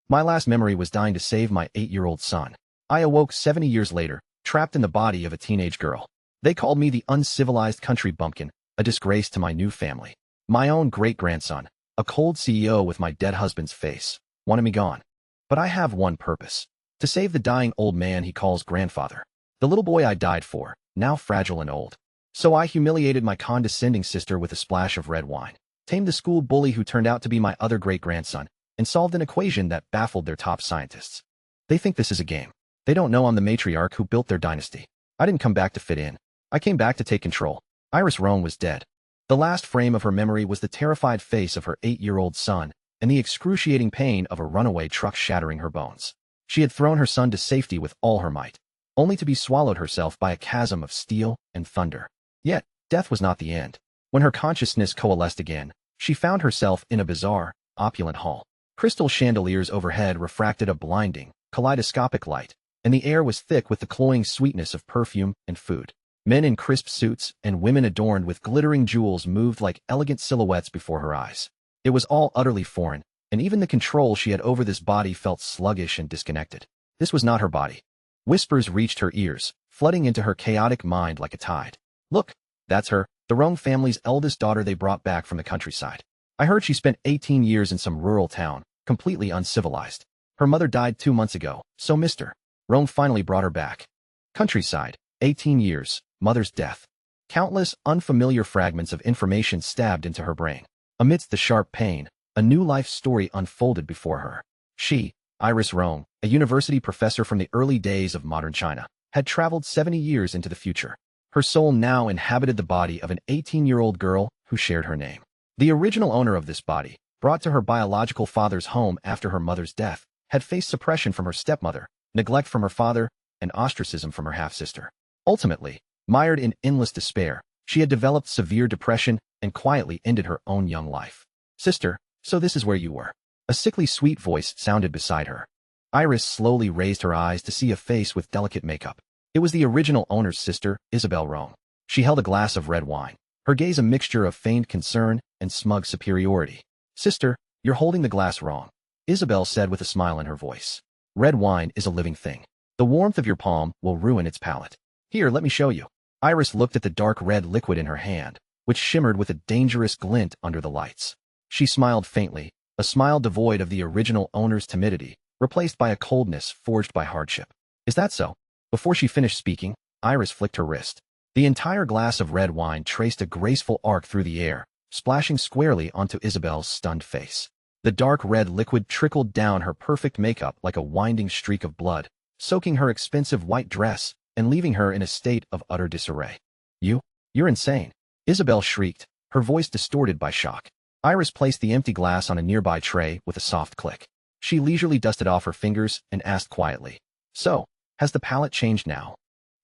My last memory was dying to save my 8-year-old son. I awoke 70 years later, trapped in the body of a teenage girl. They called me the uncivilized country bumpkin, a disgrace to my new family. My own great-grandson, a cold CEO with my dead husband's face, wanted me gone. But I have one purpose: to save the dying old man he calls grandfather. The little boy I died for, now fragile and old. So I humiliated my condescending sister with a splash of red wine, tamed the school bully who turned out to be my other great-grandson, and solved an equation that baffled their top scientists. They think this is a game. They don't know I'm the matriarch who built their dynasty. I didn't come back to fit in. I came back to take control. Iris Roan was dead. The last frame of her memory was the terrified face of her 8-year-old son and the excruciating pain of a runaway truck shattering her bones. She had thrown her son to safety with all her might, only to be swallowed herself by a chasm of steel and thunder. Yet, death was not the end. When her consciousness coalesced again, she found herself in a bizarre, opulent hall. Crystal chandeliers overhead refracted a blinding, kaleidoscopic light, and the air was thick with the cloying sweetness of perfume and food. Men in crisp suits and women adorned with glittering jewels moved like elegant silhouettes before her eyes. It was all utterly foreign, and even the control she had over this body felt sluggish and disconnected. This was not her body. Whispers reached her ears, flooding into her chaotic mind like a tide. Look, that's her, the Roan family's eldest daughter they brought back from the countryside. I heard she spent 18 years in some rural town, completely uncivilized. Her mother died 2 months ago, so Mr. Roan finally brought her back. Countryside, 18 years, mother's death. Countless unfamiliar fragments of information stabbed into her brain. Amidst the sharp pain, a new life story unfolded before her. She, Iris Roan, a university professor from the early days of modern China, had traveled 70 years into the future. Her soul now inhabited the body of an 18-year-old girl who shared her name. The original owner of this body, brought to her biological father's home after her mother's death, had faced suppression from her stepmother, neglect from her father, and ostracism from her half-sister. Ultimately, mired in endless despair, she had developed severe depression and quietly ended her own young life. Sister, so this is where you were. A sickly sweet voice sounded beside her. Iris slowly raised her eyes to see a face with delicate makeup. It was the original owner's sister, Isabel Roan. She held a glass of red wine, her gaze a mixture of feigned concern and smug superiority. Sister, you're holding the glass wrong, Isabel said with a smile in her voice. Red wine is a living thing. The warmth of your palm will ruin its palate. Here, let me show you. Iris looked at the dark red liquid in her hand, which shimmered with a dangerous glint under the lights. She smiled faintly, a smile devoid of the original owner's timidity, replaced by a coldness forged by hardship. Is that so? Before she finished speaking, Iris flicked her wrist. The entire glass of red wine traced a graceful arc through the air, splashing squarely onto Isabel's stunned face. The dark red liquid trickled down her perfect makeup like a winding streak of blood, soaking her expensive white dress and leaving her in a state of utter disarray. You're insane, Isabel shrieked, her voice distorted by shock. Iris placed the empty glass on a nearby tray with a soft click. She leisurely dusted off her fingers and asked quietly, "So, has the palate changed now?"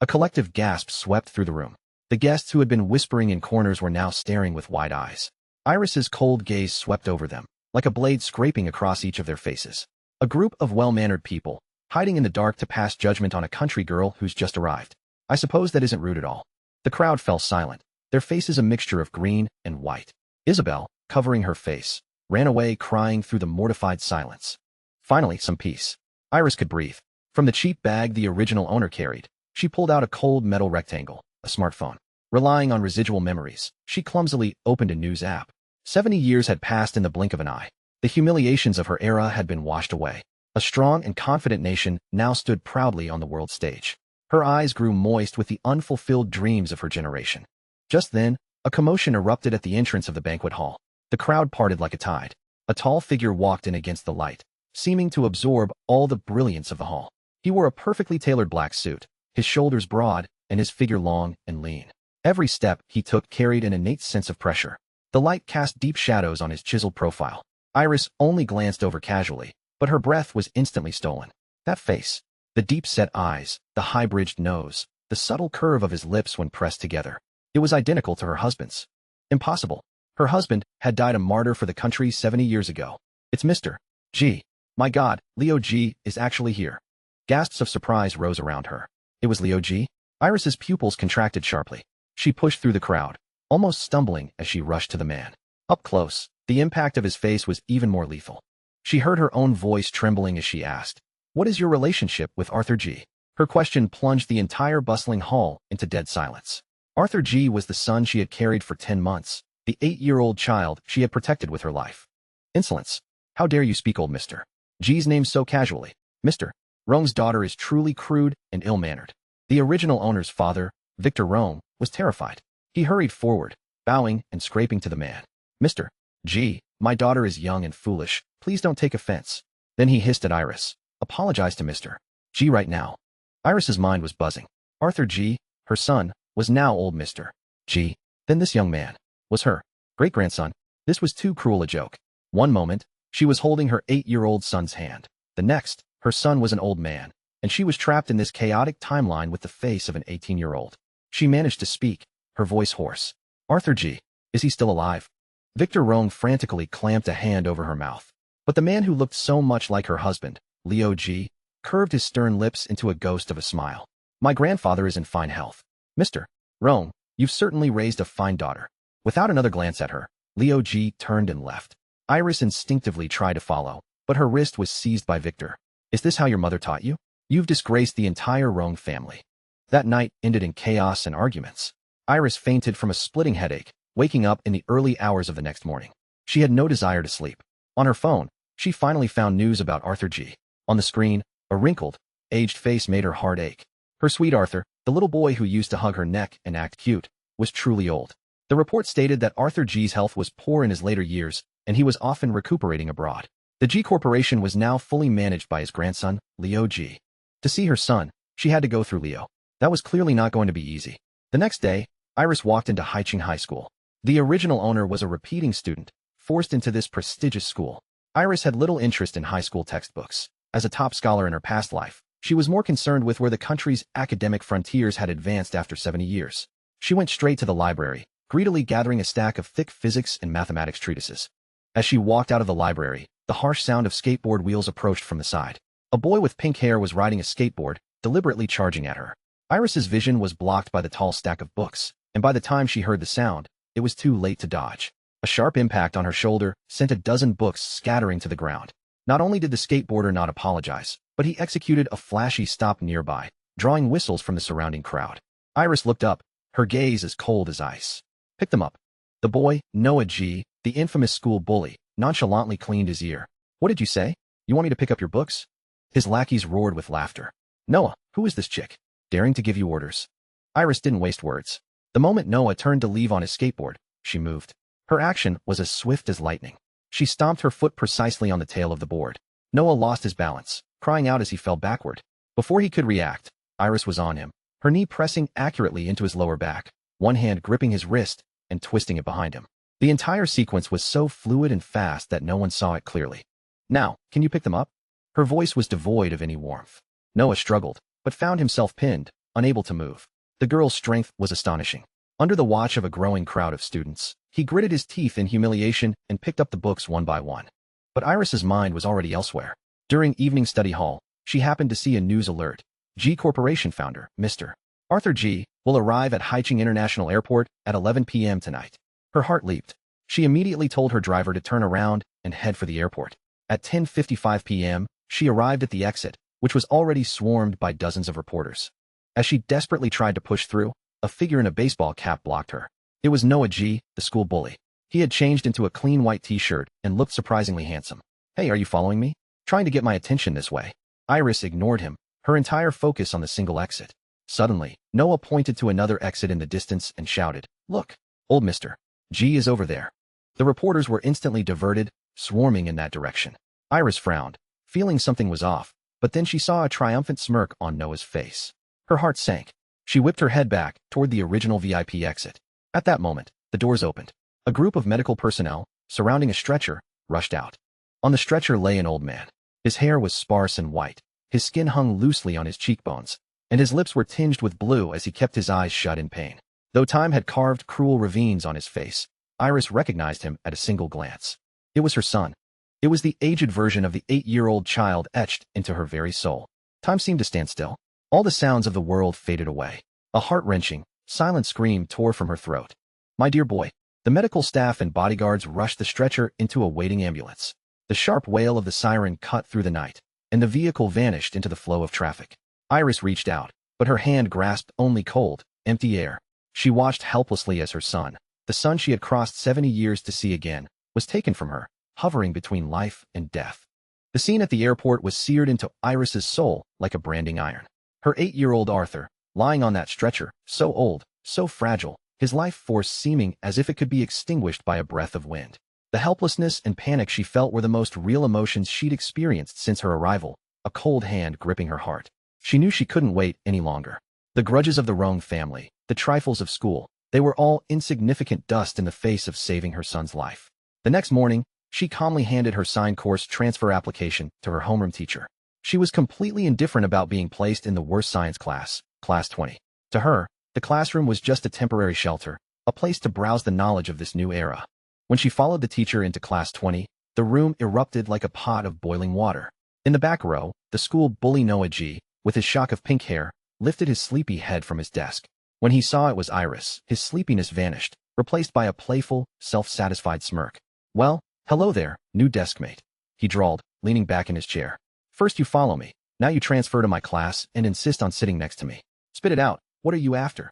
A collective gasp swept through the room. The guests who had been whispering in corners were now staring with wide eyes. Iris's cold gaze swept over them, like a blade scraping across each of their faces. A group of well-mannered people, hiding in the dark to pass judgment on a country girl who's just arrived. I suppose that isn't rude at all. The crowd fell silent, their faces a mixture of green and white. Isabel, covering her face, ran away crying through the mortified silence. Finally, some peace. Iris could breathe. From the cheap bag the original owner carried, she pulled out a cold metal rectangle, a smartphone. Relying on residual memories, she clumsily opened a news app. 70 years had passed in the blink of an eye. The humiliations of her era had been washed away. A strong and confident nation now stood proudly on the world stage. Her eyes grew moist with the unfulfilled dreams of her generation. Just then, a commotion erupted at the entrance of the banquet hall. The crowd parted like a tide. A tall figure walked in against the light, seeming to absorb all the brilliance of the hall. He wore a perfectly tailored black suit, his shoulders broad and his figure long and lean. Every step he took carried an innate sense of pressure. The light cast deep shadows on his chiseled profile. Iris only glanced over casually, but her breath was instantly stolen. That face, the deep-set eyes, the high-bridged nose, the subtle curve of his lips when pressed together. It was identical to her husband's. Impossible. Her husband had died a martyr for the country 70 years ago. It's Mr. G. My God, Leo G. is actually here. Gasps of surprise rose around her. It was Leo G.? Iris's pupils contracted sharply. She pushed through the crowd, almost stumbling as she rushed to the man. Up close, the impact of his face was even more lethal. She heard her own voice trembling as she asked, "What is your relationship with Arthur G?" Her question plunged the entire bustling hall into dead silence. Arthur G was the son she had carried for 10 months, the 8-year-old child she had protected with her life. Insolence. How dare you speak old Mr. G's name so casually? Mr. Rome's daughter is truly crude and ill-mannered. The original owner's father, Victor Rome, was terrified. He hurried forward, bowing and scraping to the man. "Mr. G, my daughter is young and foolish. Please don't take offense." Then he hissed at Iris. "Apologize to Mr. G right now." Iris's mind was buzzing. Arthur G, her son, was now old Mr. G. Then this young man was her great-grandson. This was too cruel a joke. One moment, she was holding her 8-year-old son's hand. The next, her son was an old man, and she was trapped in this chaotic timeline with the face of an 18-year-old. She managed to speak, her voice hoarse. "Arthur G, is he still alive?" Victor Rome frantically clamped a hand over her mouth. But the man who looked so much like her husband, Leo G, curved his stern lips into a ghost of a smile. "My grandfather is in fine health. Mr. Rome, you've certainly raised a fine daughter." Without another glance at her, Leo G turned and left. Iris instinctively tried to follow, but her wrist was seized by Victor. "Is this how your mother taught you? You've disgraced the entire Rome family." That night ended in chaos and arguments. Iris fainted from a splitting headache, waking up in the early hours of the next morning. She had no desire to sleep. On her phone, she finally found news about Arthur G. On the screen, a wrinkled, aged face made her heart ache. Her sweet Arthur, the little boy who used to hug her neck and act cute, was truly old. The report stated that Arthur G's health was poor in his later years, and he was often recuperating abroad. The G Corporation was now fully managed by his grandson, Leo G. To see her son, she had to go through Leo. That was clearly not going to be easy. The next day, Iris walked into Haicheng High School. The original owner was a repeating student, forced into this prestigious school. Iris had little interest in high school textbooks. As a top scholar in her past life, she was more concerned with where the country's academic frontiers had advanced after 70 years. She went straight to the library, greedily gathering a stack of thick physics and mathematics treatises. As she walked out of the library, the harsh sound of skateboard wheels approached from the side. A boy with pink hair was riding a skateboard, deliberately charging at her. Iris's vision was blocked by the tall stack of books, and by the time she heard the sound, it was too late to dodge. A sharp impact on her shoulder sent a dozen books scattering to the ground. Not only did the skateboarder not apologize, but he executed a flashy stop nearby, drawing whistles from the surrounding crowd. Iris looked up, her gaze as cold as ice. "Pick them up." The boy, Noah G., the infamous school bully, nonchalantly cleaned his ear. "What did you say? You want me to pick up your books?" His lackeys roared with laughter. "Noah, who is this chick? Daring to give you orders?" Iris didn't waste words. The moment Noah turned to leave on his skateboard, she moved. Her action was as swift as lightning. She stomped her foot precisely on the tail of the board. Noah lost his balance, crying out as he fell backward. Before he could react, Iris was on him, her knee pressing accurately into his lower back, one hand gripping his wrist and twisting it behind him. The entire sequence was so fluid and fast that no one saw it clearly. "Now, can you pick them up?" Her voice was devoid of any warmth. Noah struggled, but found himself pinned, unable to move. The girl's strength was astonishing. Under the watch of a growing crowd of students, he gritted his teeth in humiliation and picked up the books one by one. But Iris's mind was already elsewhere. During evening study hall, she happened to see a news alert. G Corporation founder, Mr. Arthur G, will arrive at Haicheng International Airport at 11 p.m. tonight. Her heart leaped. She immediately told her driver to turn around and head for the airport. At 10:55 p.m., she arrived at the exit, which was already swarmed by dozens of reporters. As she desperately tried to push through, a figure in a baseball cap blocked her. It was Noah G, the school bully. He had changed into a clean white t-shirt and looked surprisingly handsome. "Hey, are you following me? Trying to get my attention this way?" Iris ignored him, her entire focus on the single exit. Suddenly, Noah pointed to another exit in the distance and shouted, "Look, old Mr. G is over there." The reporters were instantly diverted, swarming in that direction. Iris frowned, feeling something was off, but then she saw a triumphant smirk on Noah's face. Her heart sank. She whipped her head back toward the original VIP exit. At that moment, the doors opened. A group of medical personnel, surrounding a stretcher, rushed out. On the stretcher lay an old man. His hair was sparse and white, his skin hung loosely on his cheekbones, and his lips were tinged with blue as he kept his eyes shut in pain. Though time had carved cruel ravines on his face, Iris recognized him at a single glance. It was her son. It was the aged version of the 8-year-old child etched into her very soul. Time seemed to stand still. All the sounds of the world faded away. A heart-wrenching, silent scream tore from her throat. "My dear boy." The medical staff and bodyguards rushed the stretcher into a waiting ambulance. The sharp wail of the siren cut through the night, and the vehicle vanished into the flow of traffic. Iris reached out, but her hand grasped only cold, empty air. She watched helplessly as her son, the son she had crossed 70 years to see again, was taken from her, hovering between life and death. The scene at the airport was seared into Iris's soul like a branding iron. Her 8-year-old Arthur, lying on that stretcher, so old, so fragile, his life force seeming as if it could be extinguished by a breath of wind. The helplessness and panic she felt were the most real emotions she'd experienced since her arrival, a cold hand gripping her heart. She knew she couldn't wait any longer. The grudges of the Roan family, the trifles of school, they were all insignificant dust in the face of saving her son's life. The next morning, she calmly handed her signed course transfer application to her homeroom teacher. She was completely indifferent about being placed in the worst science class, Class 20. To her, the classroom was just a temporary shelter, a place to browse the knowledge of this new era. When she followed the teacher into Class 20, the room erupted like a pot of boiling water. In the back row, the school bully Noah G., with his shock of pink hair, lifted his sleepy head from his desk. When he saw it was Iris, his sleepiness vanished, replaced by a playful, self-satisfied smirk. "Well, hello there, new deskmate," he drawled, leaning back in his chair. "First you follow me, now you transfer to my class and insist on sitting next to me. Spit it out, what are you after?"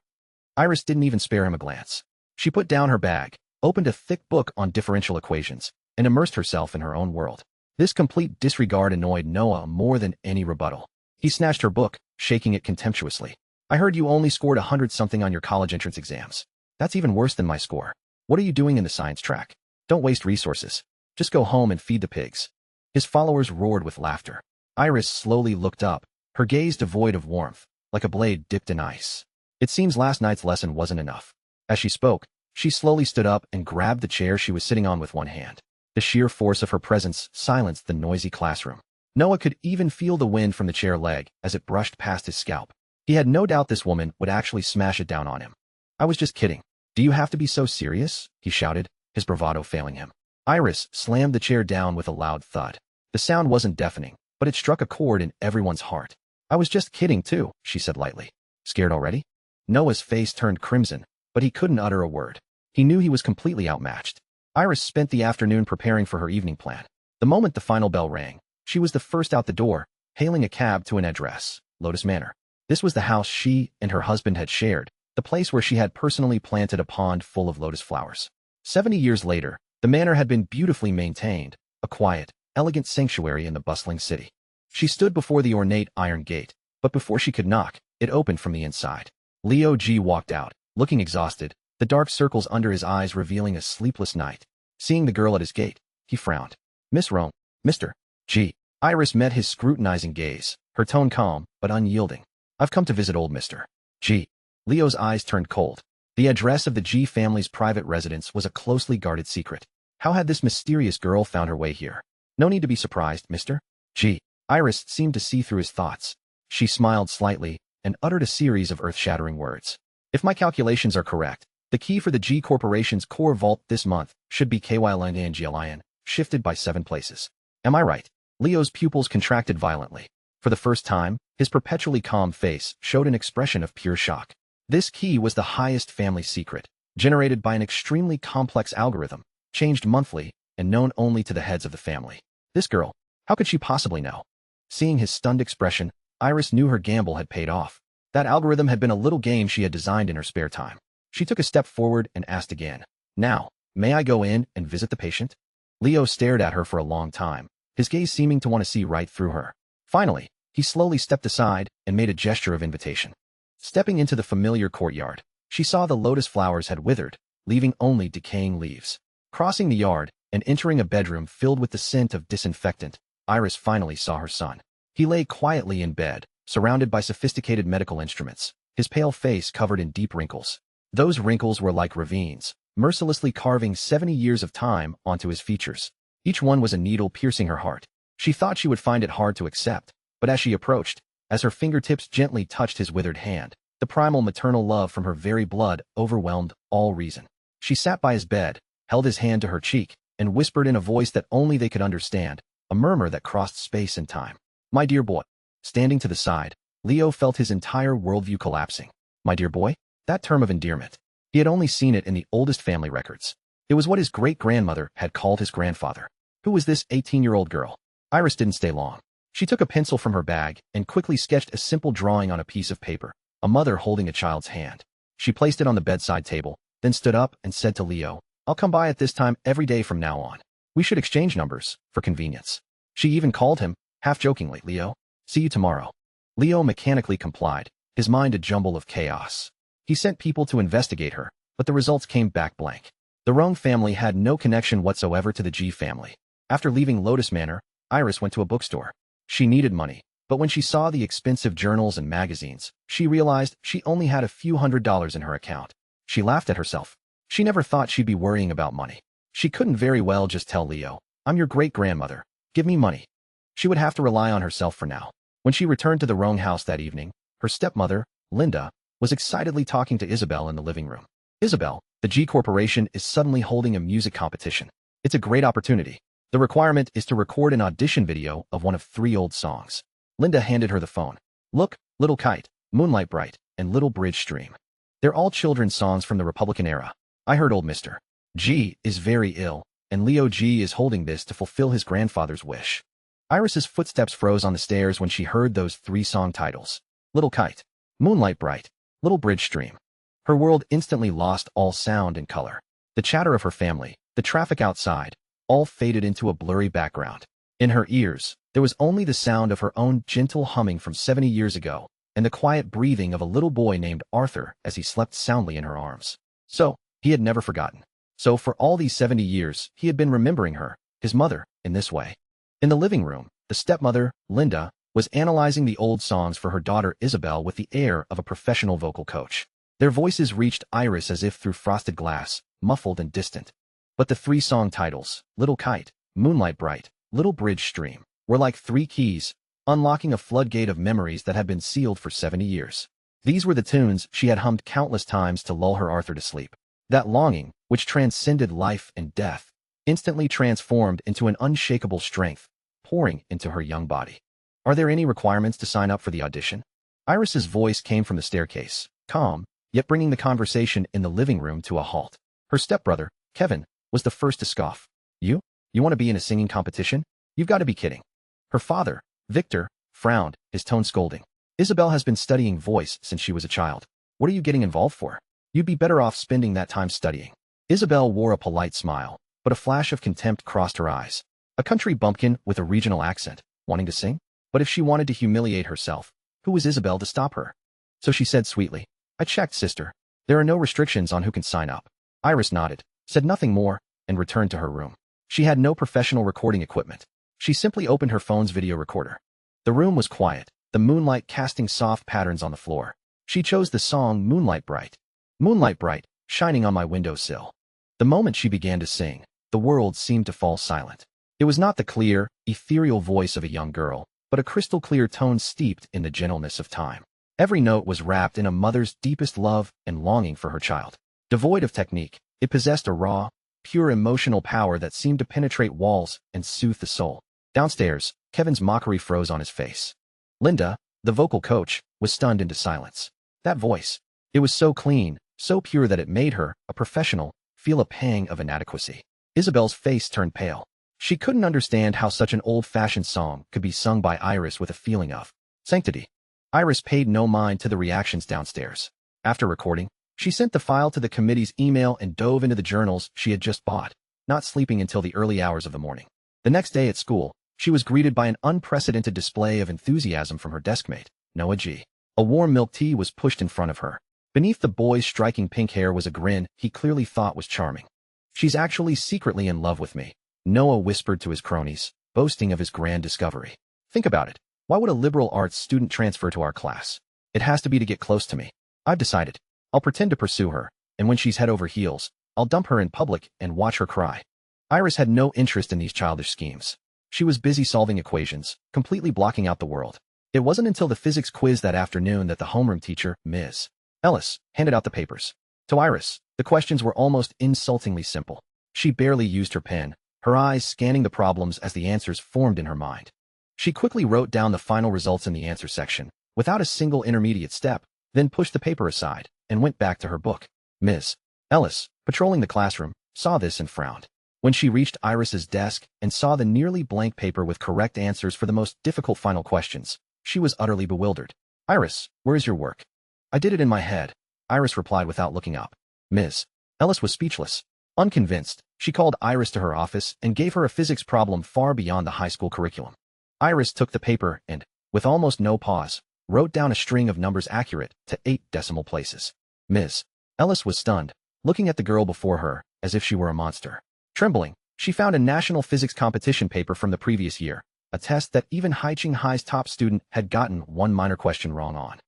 Iris didn't even spare him a glance. She put down her bag, opened a thick book on differential equations, and immersed herself in her own world. This complete disregard annoyed Noah more than any rebuttal. He snatched her book, shaking it contemptuously. "I heard you only scored 100-something on your college entrance exams. That's even worse than my score. What are you doing in the science track? Don't waste resources. Just go home and feed the pigs." His followers roared with laughter. Iris slowly looked up, her gaze devoid of warmth, like a blade dipped in ice. It seems last night's lesson wasn't enough. As she spoke, she slowly stood up and grabbed the chair she was sitting on with one hand. The sheer force of her presence silenced the noisy classroom. Noah could even feel the wind from the chair leg as it brushed past his scalp. He had no doubt this woman would actually smash it down on him. "I was just kidding. Do you have to be so serious?" he shouted, his bravado failing him. Iris slammed the chair down with a loud thud. The sound wasn't deafening, but it struck a chord in everyone's heart. "I was just kidding too," she said lightly. "Scared already?" Noah's face turned crimson, but he couldn't utter a word. He knew he was completely outmatched. Iris spent the afternoon preparing for her evening plan. The moment the final bell rang, she was the first out the door, hailing a cab to an address, Lotus Manor. This was the house she and her husband had shared, the place where she had personally planted a pond full of lotus flowers. 70 years later, the manor had been beautifully maintained, a quiet, elegant sanctuary in the bustling city. She stood before the ornate iron gate, but before she could knock, it opened from the inside. Leo G. walked out, looking exhausted, the dark circles under his eyes revealing a sleepless night. Seeing the girl at his gate, he frowned. "Miss Roan, Mr. G." Iris met his scrutinizing gaze, her tone calm, but unyielding. "I've come to visit old Mr. G." Leo's eyes turned cold. The address of the G family's private residence was a closely guarded secret. How had this mysterious girl found her way here? "No need to be surprised, Mr. G." Iris seemed to see through his thoughts. She smiled slightly and uttered a series of earth-shattering words. "If my calculations are correct, the key for the G Corporation's core vault this month should be KYLNANGLIN, shifted by 7 places. Am I right?" Leo's pupils contracted violently. For the first time, his perpetually calm face showed an expression of pure shock. This key was the highest family secret, generated by an extremely complex algorithm, changed monthly, and known only to the heads of the family. This girl, how could she possibly know? Seeing his stunned expression, Iris knew her gamble had paid off. That algorithm had been a little game she had designed in her spare time. She took a step forward and asked again, "Now, may I go in and visit the patient?" Leo stared at her for a long time, his gaze seeming to want to see right through her. Finally, he slowly stepped aside and made a gesture of invitation. Stepping into the familiar courtyard, she saw the lotus flowers had withered, leaving only decaying leaves. Crossing the yard and entering a bedroom filled with the scent of disinfectant, Iris finally saw her son. He lay quietly in bed, surrounded by sophisticated medical instruments, his pale face covered in deep wrinkles. Those wrinkles were like ravines, mercilessly carving 70 years of time onto his features. Each one was a needle piercing her heart. She thought she would find it hard to accept, but as she approached, as her fingertips gently touched his withered hand, the primal maternal love from her very blood overwhelmed all reason. She sat by his bed, held his hand to her cheek, and whispered in a voice that only they could understand, a murmur that crossed space and time. "My dear boy." Standing to the side, Leo felt his entire worldview collapsing. My dear boy? That term of endearment. He had only seen it in the oldest family records. It was what his great-grandmother had called his grandfather. Who was this 18-year-old girl? Iris didn't stay long. She took a pencil from her bag and quickly sketched a simple drawing on a piece of paper, a mother holding a child's hand. She placed it on the bedside table, then stood up and said to Leo, "I'll come by at this time every day from now on. We should exchange numbers, for convenience." She even called him, half-jokingly, "Leo, see you tomorrow." Leo mechanically complied, his mind a jumble of chaos. He sent people to investigate her, but the results came back blank. The Rung family had no connection whatsoever to the G family. After leaving Lotus Manor, Iris went to a bookstore. She needed money, but when she saw the expensive journals and magazines, she realized she only had a few $100s in her account. She laughed at herself. She never thought she'd be worrying about money. She couldn't very well just tell Leo, "I'm your great-grandmother. Give me money." She would have to rely on herself for now. When she returned to the Rung house that evening, her stepmother, Linda, was excitedly talking to Isabel in the living room. "Isabel, the G Corporation is suddenly holding a music competition. It's a great opportunity. The requirement is to record an audition video of one of 3 old songs." Linda handed her the phone. "Look, Little Kite, Moonlight Bright, and Little Bridge Stream. They're all children's songs from the Republican era. I heard old Mr. G is very ill, and Leo G is holding this to fulfill his grandfather's wish." Iris's footsteps froze on the stairs when she heard those 3 song titles. Little Kite, Moonlight Bright, Little Bridge Stream. Her world instantly lost all sound and color. The chatter of her family, the traffic outside, all faded into a blurry background. In her ears, there was only the sound of her own gentle humming from 70 years ago, and the quiet breathing of a little boy named Arthur as he slept soundly in her arms. So, he had never forgotten. So for all these 70 years, he had been remembering her, his mother, in this way. In the living room, the stepmother, Linda, was analyzing the old songs for her daughter Isabel with the air of a professional vocal coach. Their voices reached Iris as if through frosted glass, muffled and distant. But the 3 song titles, Little Kite, Moonlight Bright, Little Bridge Stream, were like 3 keys, unlocking a floodgate of memories that had been sealed for 70 years. These were the tunes she had hummed countless times to lull her Arthur to sleep. That longing, which transcended life and death, instantly transformed into an unshakable strength, pouring into her young body. "Are there any requirements to sign up for the audition?" Iris's voice came from the staircase, calm, yet bringing the conversation in the living room to a halt. Her stepbrother, Kevin, was the first to scoff. You want to be in a singing competition? You've got to be kidding." Her father, Victor, frowned, his tone scolding. "Isabel has been studying voice since she was a child. What are you getting involved for? You'd be better off spending that time studying." Isabel wore a polite smile, but a flash of contempt crossed her eyes. A country bumpkin with a regional accent, wanting to sing? But if she wanted to humiliate herself, who was Isabel to stop her? So she said sweetly, "I checked, sister. There are no restrictions on who can sign up." Iris nodded, said nothing more, and returned to her room. She had no professional recording equipment. She simply opened her phone's video recorder. The room was quiet, the moonlight casting soft patterns on the floor. She chose the song Moonlight Bright. Moonlight Bright, shining on my windowsill. The moment she began to sing, the world seemed to fall silent. It was not the clear, ethereal voice of a young girl, but a crystal-clear tone steeped in the gentleness of time. Every note was wrapped in a mother's deepest love and longing for her child. Devoid of technique, it possessed a raw, pure emotional power that seemed to penetrate walls and soothe the soul. Downstairs, Kevin's mockery froze on his face. Linda, the vocal coach, was stunned into silence. That voice. It was so clean, so pure that it made her, a professional, feel a pang of inadequacy. Isabel's face turned pale. She couldn't understand how such an old-fashioned song could be sung by Iris with a feeling of sanctity. Iris paid no mind to the reactions downstairs. After recording, she sent the file to the committee's email and dove into the journals she had just bought, not sleeping until the early hours of the morning. The next day at school, she was greeted by an unprecedented display of enthusiasm from her deskmate, Noah G. A warm milk tea was pushed in front of her. Beneath the boy's striking pink hair was a grin he clearly thought was charming. "She's actually secretly in love with me," Noah whispered to his cronies, boasting of his grand discovery. "Think about it. Why would a liberal arts student transfer to our class? It has to be to get close to me. I've decided. I'll pretend to pursue her, and when she's head over heels, I'll dump her in public and watch her cry." Iris had no interest in these childish schemes. She was busy solving equations, completely blocking out the world. It wasn't until the physics quiz that afternoon that the homeroom teacher, Ms. Ellis, handed out the papers. To Iris, the questions were almost insultingly simple. She barely used her pen, her eyes scanning the problems as the answers formed in her mind. She quickly wrote down the final results in the answer section, without a single intermediate step, then pushed the paper aside and went back to her book. Ms. Ellis, patrolling the classroom, saw this and frowned. When she reached Iris's desk and saw the nearly blank paper with correct answers for the most difficult final questions, she was utterly bewildered. "Iris, where is your work?" "I did it in my head," Iris replied without looking up. Ms. Ellis was speechless. Unconvinced, she called Iris to her office and gave her a physics problem far beyond the high school curriculum. Iris took the paper and, with almost no pause, wrote down a string of numbers accurate to 8 decimal places. Ms. Ellis was stunned, looking at the girl before her as if she were a monster. Trembling, she found a national physics competition paper from the previous year, a test that even Haiching High's top student had gotten one minor question wrong on.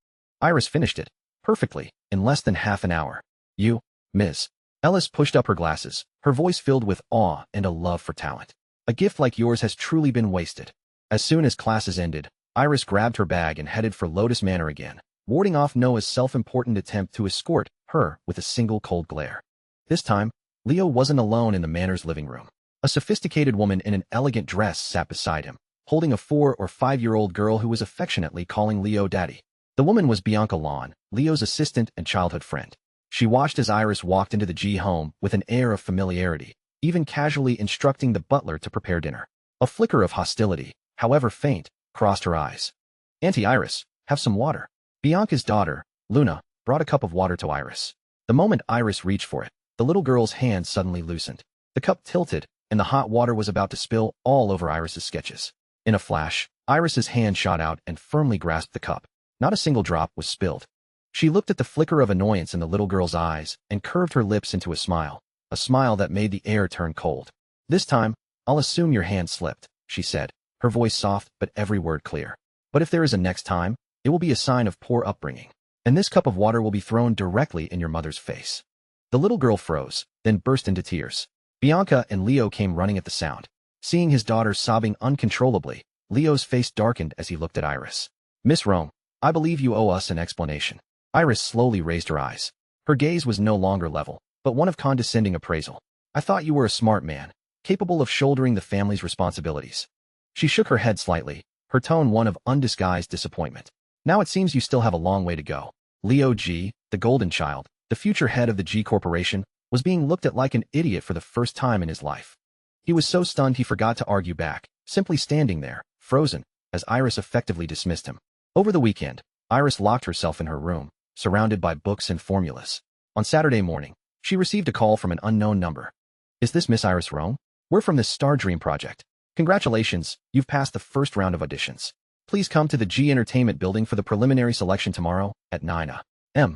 Iris finished it, perfectly, in less than half an hour. "You, Ms. Ellis," pushed up her glasses, her voice filled with awe and a love for talent. "A gift like yours has truly been wasted." As soon as classes ended, Iris grabbed her bag and headed for Lotus Manor again, warding off Noah's self-important attempt to escort her with a single cold glare. This time, Leo wasn't alone in the Manor's living room. A sophisticated woman in an elegant dress sat beside him, holding a 4- or 5-year-old girl who was affectionately calling Leo daddy. The woman was Bianca Lawn, Leo's assistant and childhood friend. She watched as Iris walked into the G home with an air of familiarity, even casually instructing the butler to prepare dinner. A flicker of hostility, however faint, crossed her eyes. "Auntie Iris, have some water." Bianca's daughter, Luna, brought a cup of water to Iris. The moment Iris reached for it, the little girl's hand suddenly loosened. The cup tilted, and the hot water was about to spill all over Iris's sketches. In a flash, Iris's hand shot out and firmly grasped the cup. Not a single drop was spilled. She looked at the flicker of annoyance in the little girl's eyes and curved her lips into a smile that made the air turn cold. "This time, I'll assume your hand slipped," she said, her voice soft but every word clear. "But if there is a next time, it will be a sign of poor upbringing, and this cup of water will be thrown directly in your mother's face." The little girl froze, then burst into tears. Bianca and Leo came running at the sound. Seeing his daughter sobbing uncontrollably, Leo's face darkened as he looked at Iris. "Miss Rome, I believe you owe us an explanation." Iris slowly raised her eyes. Her gaze was no longer level, but one of condescending appraisal. "I thought you were a smart man, capable of shouldering the family's responsibilities." She shook her head slightly, her tone one of undisguised disappointment. "Now it seems you still have a long way to go." Leo G., the golden child, the future head of the G Corporation, was being looked at like an idiot for the first time in his life. He was so stunned he forgot to argue back, simply standing there, frozen, as Iris effectively dismissed him. Over the weekend, Iris locked herself in her room, surrounded by books and formulas. On Saturday morning, she received a call from an unknown number. "Is this Miss Iris Rome? We're from the Star Dream Project. Congratulations, you've passed the first round of auditions. Please come to the G Entertainment building for the preliminary selection tomorrow at 9 a.m.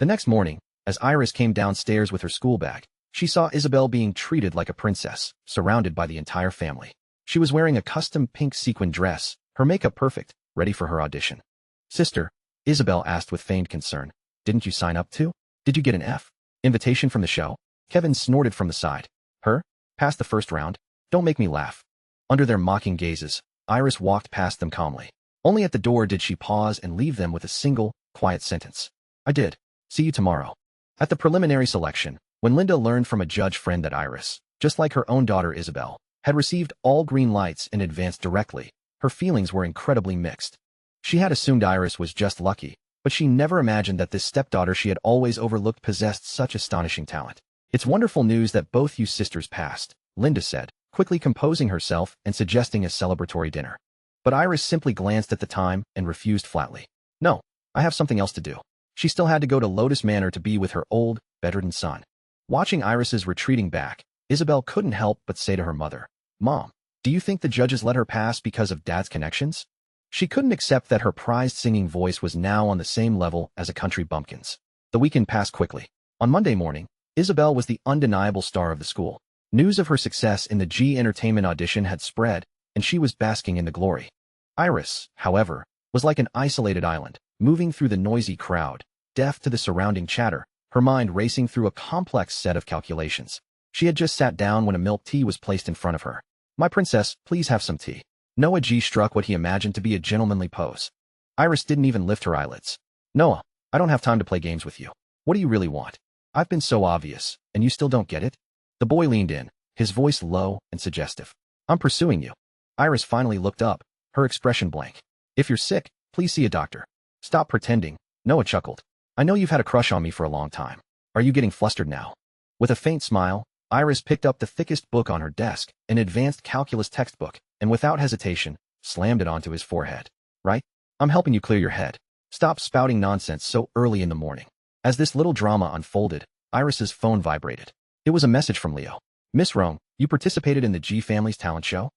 The next morning, as Iris came downstairs with her school bag, she saw Isabel being treated like a princess, surrounded by the entire family. She was wearing a custom pink sequin dress, her makeup perfect, ready for her audition. "Sister," Isabel asked with feigned concern, "didn't you sign up to? Did you get an F? Invitation from the show?" Kevin snorted from the side. "Her? Past the first round? Don't make me laugh." Under their mocking gazes, Iris walked past them calmly. Only at the door did she pause and leave them with a single, quiet sentence. "I did. See you tomorrow." At the preliminary selection, when Linda learned from a judge friend that Iris, just like her own daughter Isabel, had received all green lights and advanced directly, her feelings were incredibly mixed. She had assumed Iris was just lucky, but she never imagined that this stepdaughter she had always overlooked possessed such astonishing talent. "It's wonderful news that both you sisters passed," Linda said, quickly composing herself and suggesting a celebratory dinner. But Iris simply glanced at the time and refused flatly. "No, I have something else to do." She still had to go to Lotus Manor to be with her old, bedridden son. Watching Iris's retreating back, Isabel couldn't help but say to her mother, "Mom, do you think the judges let her pass because of Dad's connections?" She couldn't accept that her prized singing voice was now on the same level as a country bumpkin's. The weekend passed quickly. On Monday morning, Isabel was the undeniable star of the school. News of her success in the G Entertainment audition had spread, and she was basking in the glory. Iris, however, was like an isolated island, moving through the noisy crowd, deaf to the surrounding chatter, her mind racing through a complex set of calculations. She had just sat down when a milk tea was placed in front of her. "My princess, please have some tea." Noah G struck what he imagined to be a gentlemanly pose. Iris didn't even lift her eyelids. "Noah, I don't have time to play games with you. What do you really want? I've been so obvious, and you still don't get it?" The boy leaned in, his voice low and suggestive. "I'm pursuing you." Iris finally looked up, her expression blank. "If you're sick, please see a doctor." "Stop pretending," Noah chuckled. "I know you've had a crush on me for a long time. Are you getting flustered now?" With a faint smile, Iris picked up the thickest book on her desk, an advanced calculus textbook, and without hesitation, slammed it onto his forehead. Right? I'm helping you clear your head. Stop spouting nonsense so early in the morning. As this little drama unfolded, Iris's phone vibrated. It was a message from Leo. Miss Rome, you participated in the G family's talent show?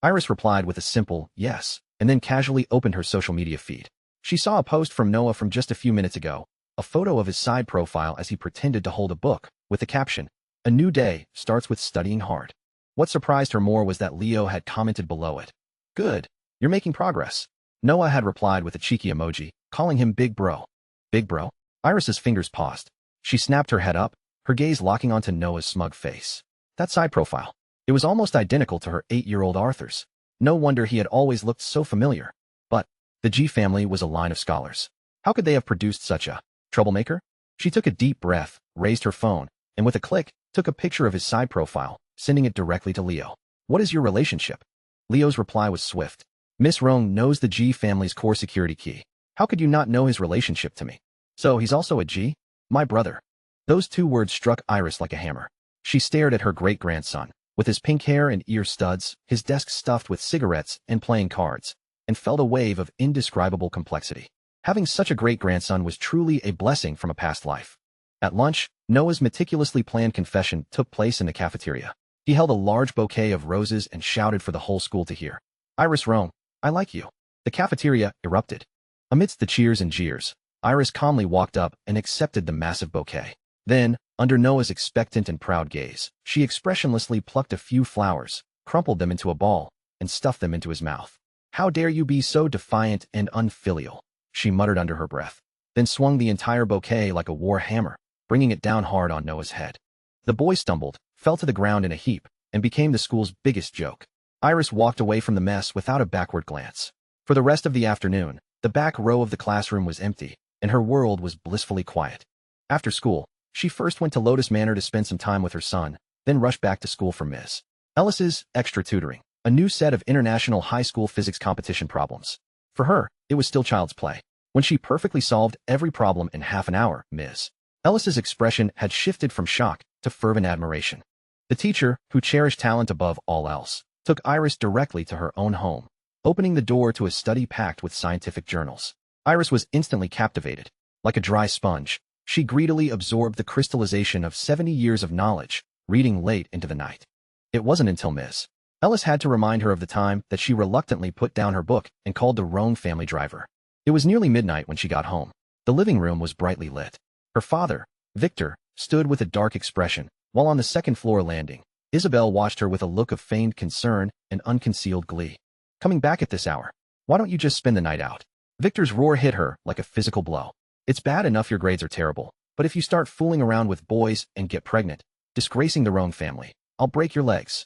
Iris replied with a simple yes, and then casually opened her social media feed. She saw a post from Noah from just a few minutes ago, a photo of his side profile as he pretended to hold a book, with the caption, "A new day starts with studying hard." What surprised her more was that Leo had commented below it. Good, you're making progress. Noah had replied with a cheeky emoji, calling him Big Bro. Big Bro? Iris's fingers paused. She snapped her head up, her gaze locking onto Noah's smug face. That side profile. It was almost identical to her 8-year-old Arthur's. No wonder he had always looked so familiar. But the G family was a line of scholars. How could they have produced such a troublemaker? She took a deep breath, raised her phone, and with a click, took a picture of his side profile, sending it directly to Leo. What is your relationship? Leo's reply was swift. Miss Rome knows the G family's core security key. How could you not know his relationship to me? So he's also a G? My brother. Those two words struck Iris like a hammer. She stared at her great-grandson, with his pink hair and ear studs, his desk stuffed with cigarettes and playing cards, and felt a wave of indescribable complexity. Having such a great-grandson was truly a blessing from a past life. At lunch, Noah's meticulously planned confession took place in the cafeteria. He held a large bouquet of roses and shouted for the whole school to hear. Iris Rome, I like you. The cafeteria erupted. Amidst the cheers and jeers, Iris calmly walked up and accepted the massive bouquet. Then, under Noah's expectant and proud gaze, she expressionlessly plucked a few flowers, crumpled them into a ball, and stuffed them into his mouth. How dare you be so defiant and unfilial, she muttered under her breath, then swung the entire bouquet like a war hammer, bringing it down hard on Noah's head. The boy stumbled, fell to the ground in a heap, and became the school's biggest joke. Iris walked away from the mess without a backward glance. For the rest of the afternoon, the back row of the classroom was empty, and her world was blissfully quiet. After school, she first went to Lotus Manor to spend some time with her son, then rushed back to school for Ms. Ellis's extra tutoring, a new set of international high school physics competition problems. For her, it was still child's play. When she perfectly solved every problem in half an hour, Ms. Ellis's expression had shifted from shock to fervent admiration. The teacher, who cherished talent above all else, took Iris directly to her own home, opening the door to a study packed with scientific journals. Iris was instantly captivated. Like a dry sponge, she greedily absorbed the crystallization of 70 years of knowledge, reading late into the night. It wasn't until Ms. Ellis had to remind her of the time that she reluctantly put down her book and called the Rome family driver. It was nearly midnight when she got home. The living room was brightly lit. Her father, Victor, stood with a dark expression, while on the second-floor landing, Isabel watched her with a look of feigned concern and unconcealed glee. Coming back at this hour? Why don't you just spend the night out? Victor's roar hit her like a physical blow. It's bad enough your grades are terrible, but if you start fooling around with boys and get pregnant, disgracing the Rome family, I'll break your legs.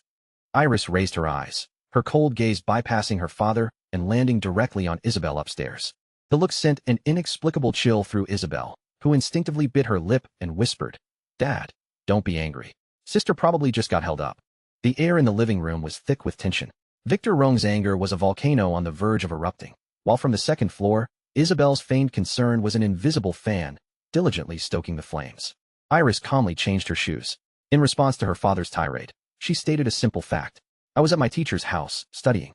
Iris raised her eyes, her cold gaze bypassing her father and landing directly on Isabel upstairs. The look sent an inexplicable chill through Isabel, who instinctively bit her lip and whispered, Dad, don't be angry. Sister probably just got held up. The air in the living room was thick with tension. Victor Rome's anger was a volcano on the verge of erupting, while from the second floor, Isabel's feigned concern was an invisible fan, diligently stoking the flames. Iris calmly changed her shoes. In response to her father's tirade, she stated a simple fact. I was at my teacher's house, studying.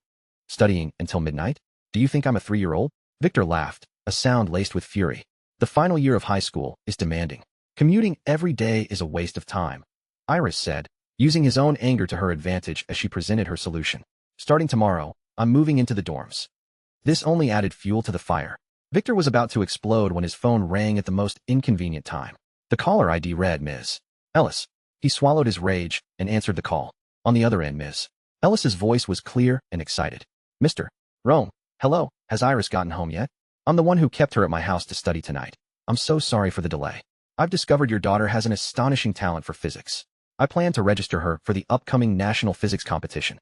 Studying until midnight? Do you think I'm a 3-year-old? Victor laughed, a sound laced with fury. The final year of high school is demanding. Commuting every day is a waste of time. Iris said, using his own anger to her advantage as she presented her solution. Starting tomorrow, I'm moving into the dorms. This only added fuel to the fire. Victor was about to explode when his phone rang at the most inconvenient time. The caller ID read Ms. Ellis. He swallowed his rage and answered the call. On the other end, Ms. Ellis's voice was clear and excited. Mr. Rome, hello, has Iris gotten home yet? I'm the one who kept her at my house to study tonight. I'm so sorry for the delay. I've discovered your daughter has an astonishing talent for physics. I plan to register her for the upcoming national physics competition.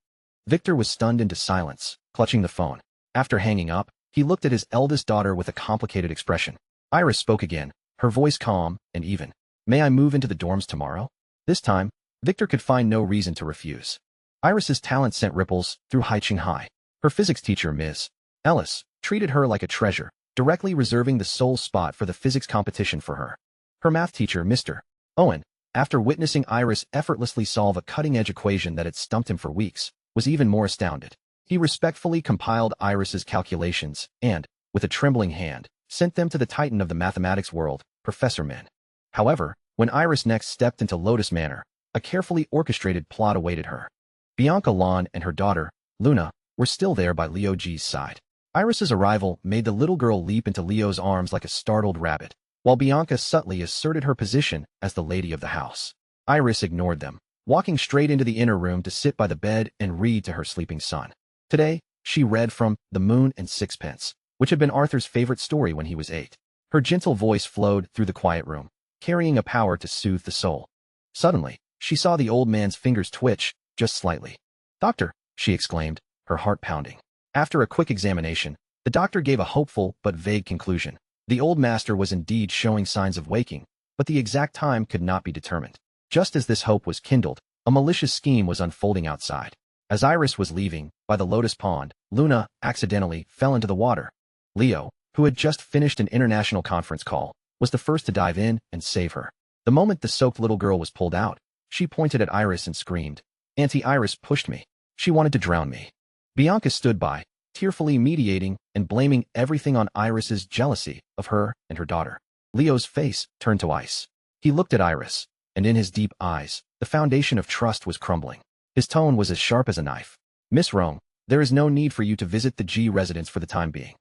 Victor was stunned into silence, clutching the phone. After hanging up, he looked at his eldest daughter with a complicated expression. Iris spoke again, her voice calm and even. May I move into the dorms tomorrow? This time, Victor could find no reason to refuse. Iris's talent sent ripples through Haiching High. Her physics teacher, Ms. Ellis, treated her like a treasure, directly reserving the sole spot for the physics competition for her. Her math teacher, Mr. Owen, after witnessing Iris effortlessly solve a cutting-edge equation that had stumped him for weeks, was even more astounded. He respectfully compiled Iris's calculations and, with a trembling hand, sent them to the titan of the mathematics world, Professor Min. However, when Iris next stepped into Lotus Manor, a carefully orchestrated plot awaited her. Bianca Lan and her daughter, Luna, were still there by Leo G's side. Iris's arrival made the little girl leap into Leo's arms like a startled rabbit, while Bianca subtly asserted her position as the lady of the house. Iris ignored them, walking straight into the inner room to sit by the bed and read to her sleeping son. Today, she read from The Moon and Sixpence, which had been Arthur's favorite story when he was 8. Her gentle voice flowed through the quiet room, carrying a power to soothe the soul. Suddenly, she saw the old man's fingers twitch, just slightly. "Doctor," she exclaimed, her heart pounding. After a quick examination, the doctor gave a hopeful but vague conclusion. The old master was indeed showing signs of waking, but the exact time could not be determined. Just as this hope was kindled, a malicious scheme was unfolding outside. As Iris was leaving, by the lotus pond, Luna accidentally fell into the water. Leo, who had just finished an international conference call, was the first to dive in and save her. The moment the soaked little girl was pulled out, she pointed at Iris and screamed, "Auntie Iris pushed me. She wanted to drown me." Bianca stood by, tearfully mediating and blaming everything on Iris's jealousy of her and her daughter. Leo's face turned to ice. He looked at Iris, and in his deep eyes, the foundation of trust was crumbling. His tone was as sharp as a knife. "Miss Rome, there is no need for you to visit the G residence for the time being."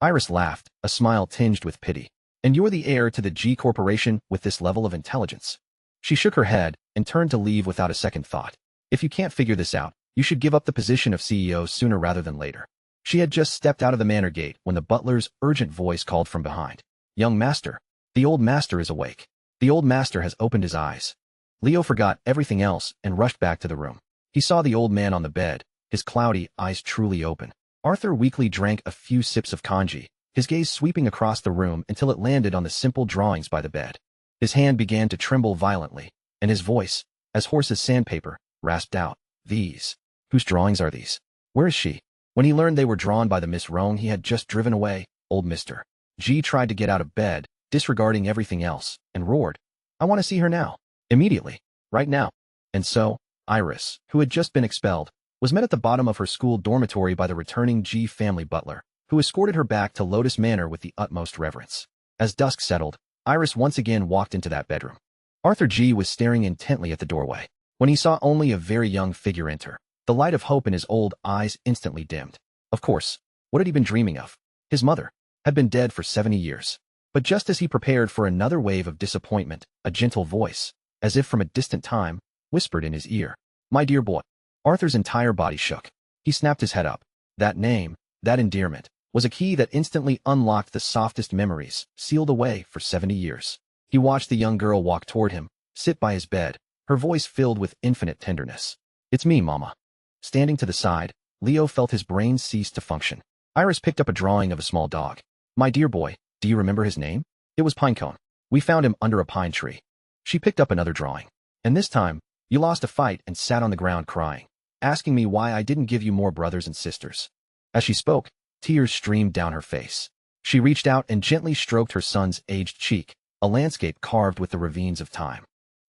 Iris laughed, a smile tinged with pity. "And you're the heir to the G Corporation with this level of intelligence." She shook her head and turned to leave without a second thought. "If you can't figure this out, you should give up the position of CEO sooner rather than later." She had just stepped out of the manor gate when the butler's urgent voice called from behind. "Young master, the old master is awake. The old master has opened his eyes." Leo forgot everything else and rushed back to the room. He saw the old man on the bed, his cloudy eyes truly open. Arthur weakly drank a few sips of congee, his gaze sweeping across the room until it landed on the simple drawings by the bed. His hand began to tremble violently, and his voice, as hoarse as sandpaper, rasped out, "These? Whose drawings are these? Where is she?" When he learned they were drawn by the Miss Roan he had just driven away, old Mr. G tried to get out of bed, disregarding everything else, and roared, "I want to see her now. Immediately. Right now." And so, Iris, who had just been expelled, was met at the bottom of her school dormitory by the returning G family butler, who escorted her back to Lotus Manor with the utmost reverence. As dusk settled, Iris once again walked into that bedroom. Arthur G was staring intently at the doorway. When he saw only a very young figure enter, the light of hope in his old eyes instantly dimmed. Of course, what had he been dreaming of? His mother had been dead for 70 years. But just as he prepared for another wave of disappointment, a gentle voice, as if from a distant time, whispered in his ear, "My dear boy." Arthur's entire body shook. He snapped his head up. That name, that endearment, was a key that instantly unlocked the softest memories, sealed away for 70 years. He watched the young girl walk toward him, sit by his bed, her voice filled with infinite tenderness. "It's me, Mama." Standing to the side, Leo felt his brain cease to function. Iris picked up a drawing of a small dog. "My dear boy, do you remember his name?" "It was Pinecone. We found him under a pine tree." She picked up another drawing. "And this time, you lost a fight and sat on the ground crying, asking me why I didn't give you more brothers and sisters." As she spoke, tears streamed down her face. She reached out and gently stroked her son's aged cheek, a landscape carved with the ravines of time.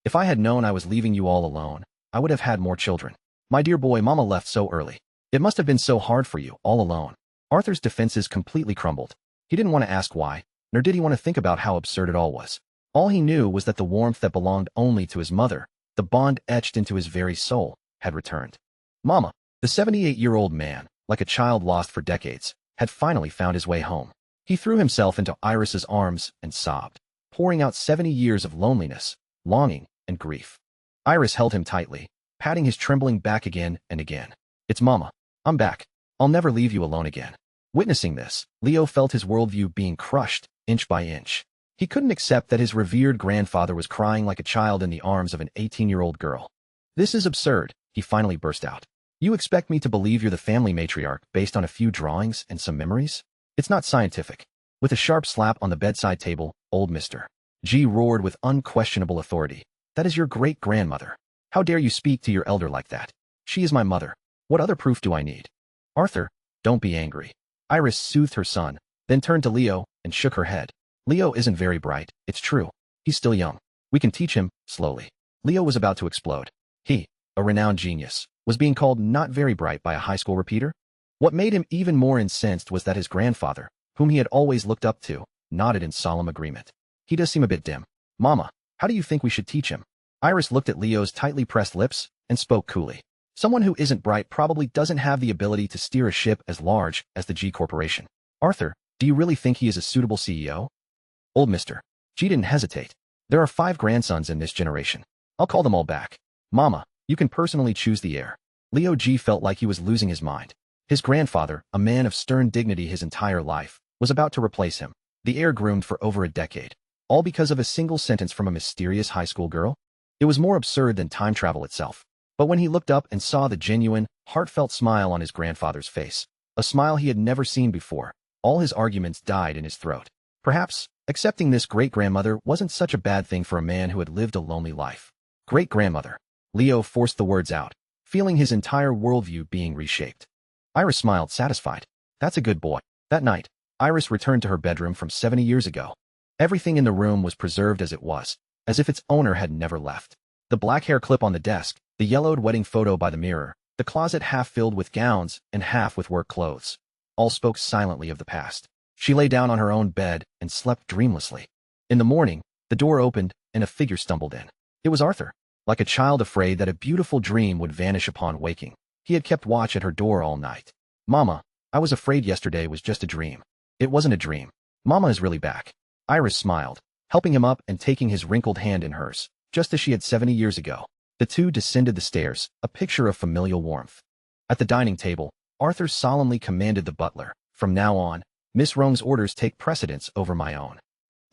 "If I had known I was leaving you all alone, I would have had more children. My dear boy, Mama left so early. It must have been so hard for you, all alone." Arthur's defenses completely crumbled. He didn't want to ask why, nor did he want to think about how absurd it all was. All he knew was that the warmth that belonged only to his mother, the bond etched into his very soul, had returned. Mama, the 78-year-old man, like a child lost for decades, had finally found his way home. He threw himself into Iris's arms and sobbed, pouring out 70 years of loneliness, longing, and grief. Iris held him tightly, patting his trembling back again and again. "It's Mama. I'm back. I'll never leave you alone again." Witnessing this, Leo felt his worldview being crushed, inch by inch. He couldn't accept that his revered grandfather was crying like a child in the arms of an 18-year-old girl. "This is absurd," he finally burst out. "You expect me to believe you're the family matriarch based on a few drawings and some memories? It's not scientific." With a sharp slap on the bedside table, old Mr. G roared with unquestionable authority, "That is your great-grandmother. How dare you speak to your elder like that? She is my mother. What other proof do I need?" "Arthur, don't be angry." Iris soothed her son, then turned to Leo and shook her head. "Leo isn't very bright, it's true. He's still young. We can teach him, slowly." Leo was about to explode. He, a renowned genius, was being called not very bright by a high school repeater? What made him even more incensed was that his grandfather, whom he had always looked up to, nodded in solemn agreement. He does seem a bit dim. Mama, how do you think we should teach him? Iris looked at Leo's tightly pressed lips and spoke coolly. Someone who isn't bright probably doesn't have the ability to steer a ship as large as the G Corporation. Arthur, do you really think he is a suitable CEO? Old Mr. G didn't hesitate. There are 5 grandsons in this generation. I'll call them all back. Mama, you can personally choose the heir. Leo G felt like he was losing his mind. His grandfather, a man of stern dignity his entire life, was about to replace him, the heir groomed for over a decade, all because of a single sentence from a mysterious high school girl? It was more absurd than time travel itself. But when he looked up and saw the genuine, heartfelt smile on his grandfather's face, a smile he had never seen before, all his arguments died in his throat. Perhaps, accepting this great-grandmother wasn't such a bad thing for a man who had lived a lonely life. Great-grandmother. Leo forced the words out, feeling his entire worldview being reshaped. Iris smiled, satisfied. That's a good boy. That night, Iris returned to her bedroom from 70 years ago. Everything in the room was preserved as it was, as if its owner had never left. The black hair clip on the desk, the yellowed wedding photo by the mirror, the closet half filled with gowns and half with work clothes, all spoke silently of the past. She lay down on her own bed and slept dreamlessly. In the morning, the door opened and a figure stumbled in. It was Arthur. Like a child afraid that a beautiful dream would vanish upon waking, he had kept watch at her door all night. Mama, I was afraid yesterday was just a dream. It wasn't a dream. Mama is really back. Iris smiled, helping him up and taking his wrinkled hand in hers, just as she had 70 years ago. The two descended the stairs, a picture of familial warmth. At the dining table, Arthur solemnly commanded the butler, "From now on, Miss Rome's orders take precedence over my own."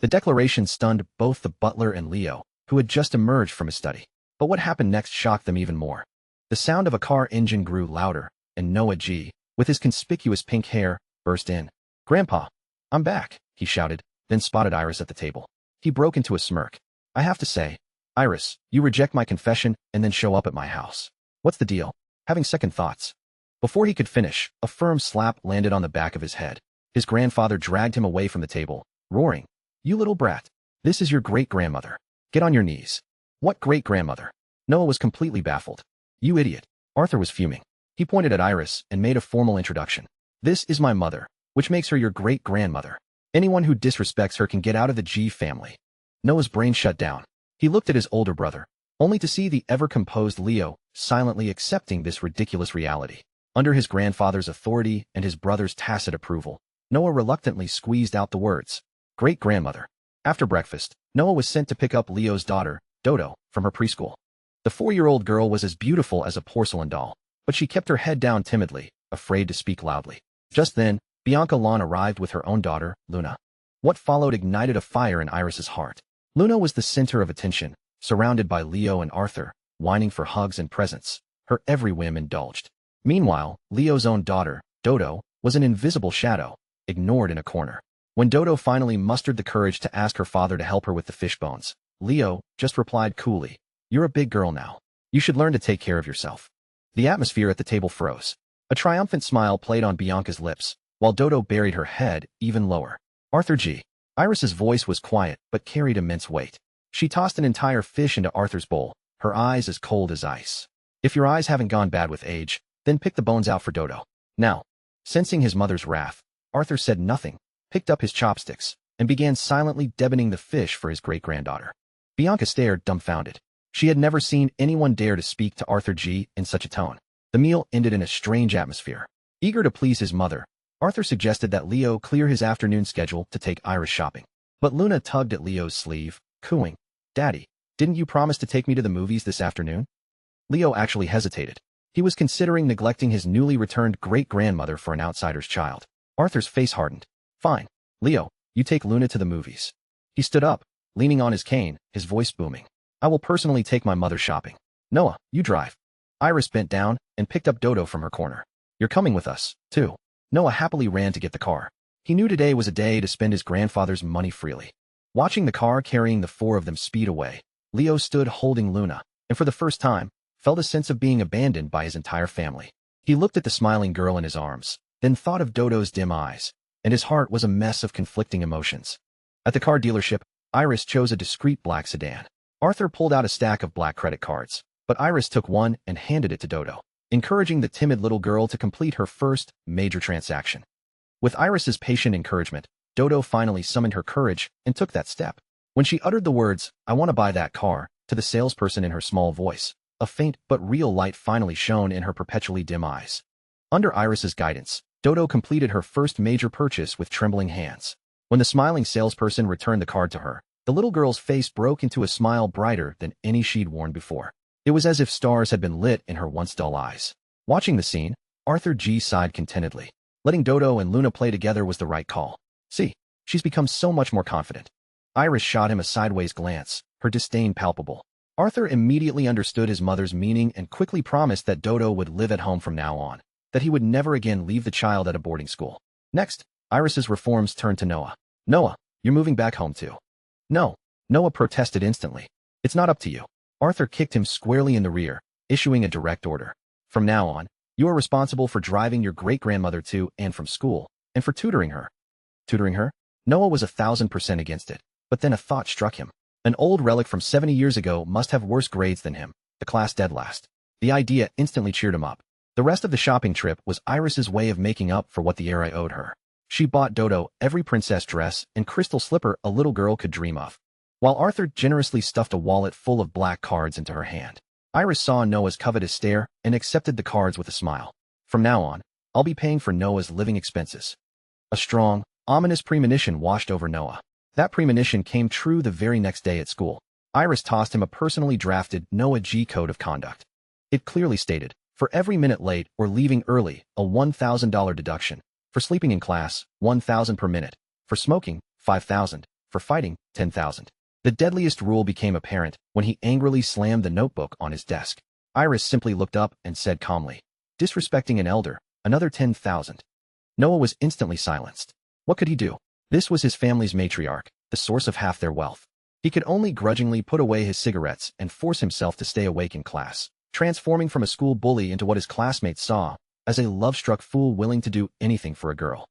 The declaration stunned both the butler and Leo, who had just emerged from his study. But what happened next shocked them even more. The sound of a car engine grew louder, and Noah G, with his conspicuous pink hair, burst in. "Grandpa, I'm back," he shouted, then spotted Iris at the table. He broke into a smirk. "I have to say, Iris, you reject my confession and then show up at my house. What's the deal?" Having second thoughts. Before he could finish, a firm slap landed on the back of his head. His grandfather dragged him away from the table, roaring, "You little brat. This is your great-grandmother. Get on your knees." "What great-grandmother?" Noah was completely baffled. "You idiot." Arthur was fuming. He pointed at Iris and made a formal introduction. "This is my mother, which makes her your great-grandmother. Anyone who disrespects her can get out of the G family." Noah's brain shut down. He looked at his older brother, only to see the ever-composed Leo silently accepting this ridiculous reality. Under his grandfather's authority and his brother's tacit approval, Noah reluctantly squeezed out the words, "Great-grandmother." After breakfast, Noah was sent to pick up Leo's daughter, Dodo, from her preschool. The 4-year-old girl was as beautiful as a porcelain doll, but she kept her head down timidly, afraid to speak loudly. Just then, Bianca Lawn arrived with her own daughter, Luna. What followed ignited a fire in Iris's heart. Luna was the center of attention, surrounded by Leo and Arthur, whining for hugs and presents, her every whim indulged. Meanwhile, Leo's own daughter, Dodo, was an invisible shadow, ignored in a corner. When Dodo finally mustered the courage to ask her father to help her with the fish bones, Leo just replied coolly, "You're a big girl now. You should learn to take care of yourself." The atmosphere at the table froze. A triumphant smile played on Bianca's lips, while Dodo buried her head even lower. "Arthur G." Iris's voice was quiet but carried immense weight. She tossed an entire fish into Arthur's bowl, her eyes as cold as ice. "If your eyes haven't gone bad with age, then pick the bones out for Dodo." Now, sensing his mother's wrath, Arthur said nothing, picked up his chopsticks, and began silently deboning the fish for his great-granddaughter. Bianca stared dumbfounded. She had never seen anyone dare to speak to Arthur G in such a tone. The meal ended in a strange atmosphere. Eager to please his mother, Arthur suggested that Leo clear his afternoon schedule to take Iris shopping. But Luna tugged at Leo's sleeve, cooing, "Daddy, didn't you promise to take me to the movies this afternoon?" Leo actually hesitated. He was considering neglecting his newly returned great-grandmother for an outsider's child. Arthur's face hardened. "Fine. Leo, you take Luna to the movies." He stood up, leaning on his cane, his voice booming. "I will personally take my mother shopping. Noah, you drive." Iris bent down and picked up Dodo from her corner. "You're coming with us, too." Noah happily ran to get the car. He knew today was a day to spend his grandfather's money freely. Watching the car carrying the 4 of them speed away, Leo stood holding Luna, and for the first time, felt a sense of being abandoned by his entire family. He looked at the smiling girl in his arms, then thought of Dodo's dim eyes, and his heart was a mess of conflicting emotions. At the car dealership, Iris chose a discreet black sedan. Arthur pulled out a stack of black credit cards, but Iris took one and handed it to Dodo, encouraging the timid little girl to complete her first major transaction. With Iris's patient encouragement, Dodo finally summoned her courage and took that step. When she uttered the words, "I want to buy that car," to the salesperson in her small voice, a faint but real light finally shone in her perpetually dim eyes. Under Iris's guidance, Dodo completed her first major purchase with trembling hands. When the smiling salesperson returned the card to her, the little girl's face broke into a smile brighter than any she'd worn before. It was as if stars had been lit in her once dull eyes. Watching the scene, Arthur G. sighed contentedly. Letting Dodo and Luna play together was the right call. See, she's become so much more confident. Iris shot him a sideways glance, her disdain palpable. Arthur immediately understood his mother's meaning and quickly promised that Dodo would live at home from now on, that he would never again leave the child at a boarding school. Next, Iris's reforms turned to Noah. "Noah, you're moving back home too." "No," Noah protested instantly. "It's not up to you." Arthur kicked him squarely in the rear, issuing a direct order. "From now on, you are responsible for driving your great-grandmother to and from school, and for tutoring her." Tutoring her? Noah was 1,000% against it, but then a thought struck him. An old relic from 70 years ago must have worse grades than him, the class dead last. The idea instantly cheered him up. The rest of the shopping trip was Iris's way of making up for what the era owed her. She bought Dodo every princess dress and crystal slipper a little girl could dream of, while Arthur generously stuffed a wallet full of black cards into her hand. Iris saw Noah's covetous stare and accepted the cards with a smile. "From now on, I'll be paying for Noah's living expenses." A strong, ominous premonition washed over Noah. That premonition came true the very next day at school. Iris tossed him a personally drafted Noah G. Code of Conduct. It clearly stated, for every minute late or leaving early, a $1,000 deduction. For sleeping in class, $1,000 per minute. For smoking, $5,000. For fighting, $10,000. The deadliest rule became apparent when he angrily slammed the notebook on his desk. Iris simply looked up and said calmly, "Disrespecting an elder, another $10,000. Noah was instantly silenced. What could he do? This was his family's matriarch, the source of half their wealth. He could only grudgingly put away his cigarettes and force himself to stay awake in class, transforming from a school bully into what his classmates saw as a love-struck fool willing to do anything for a girl.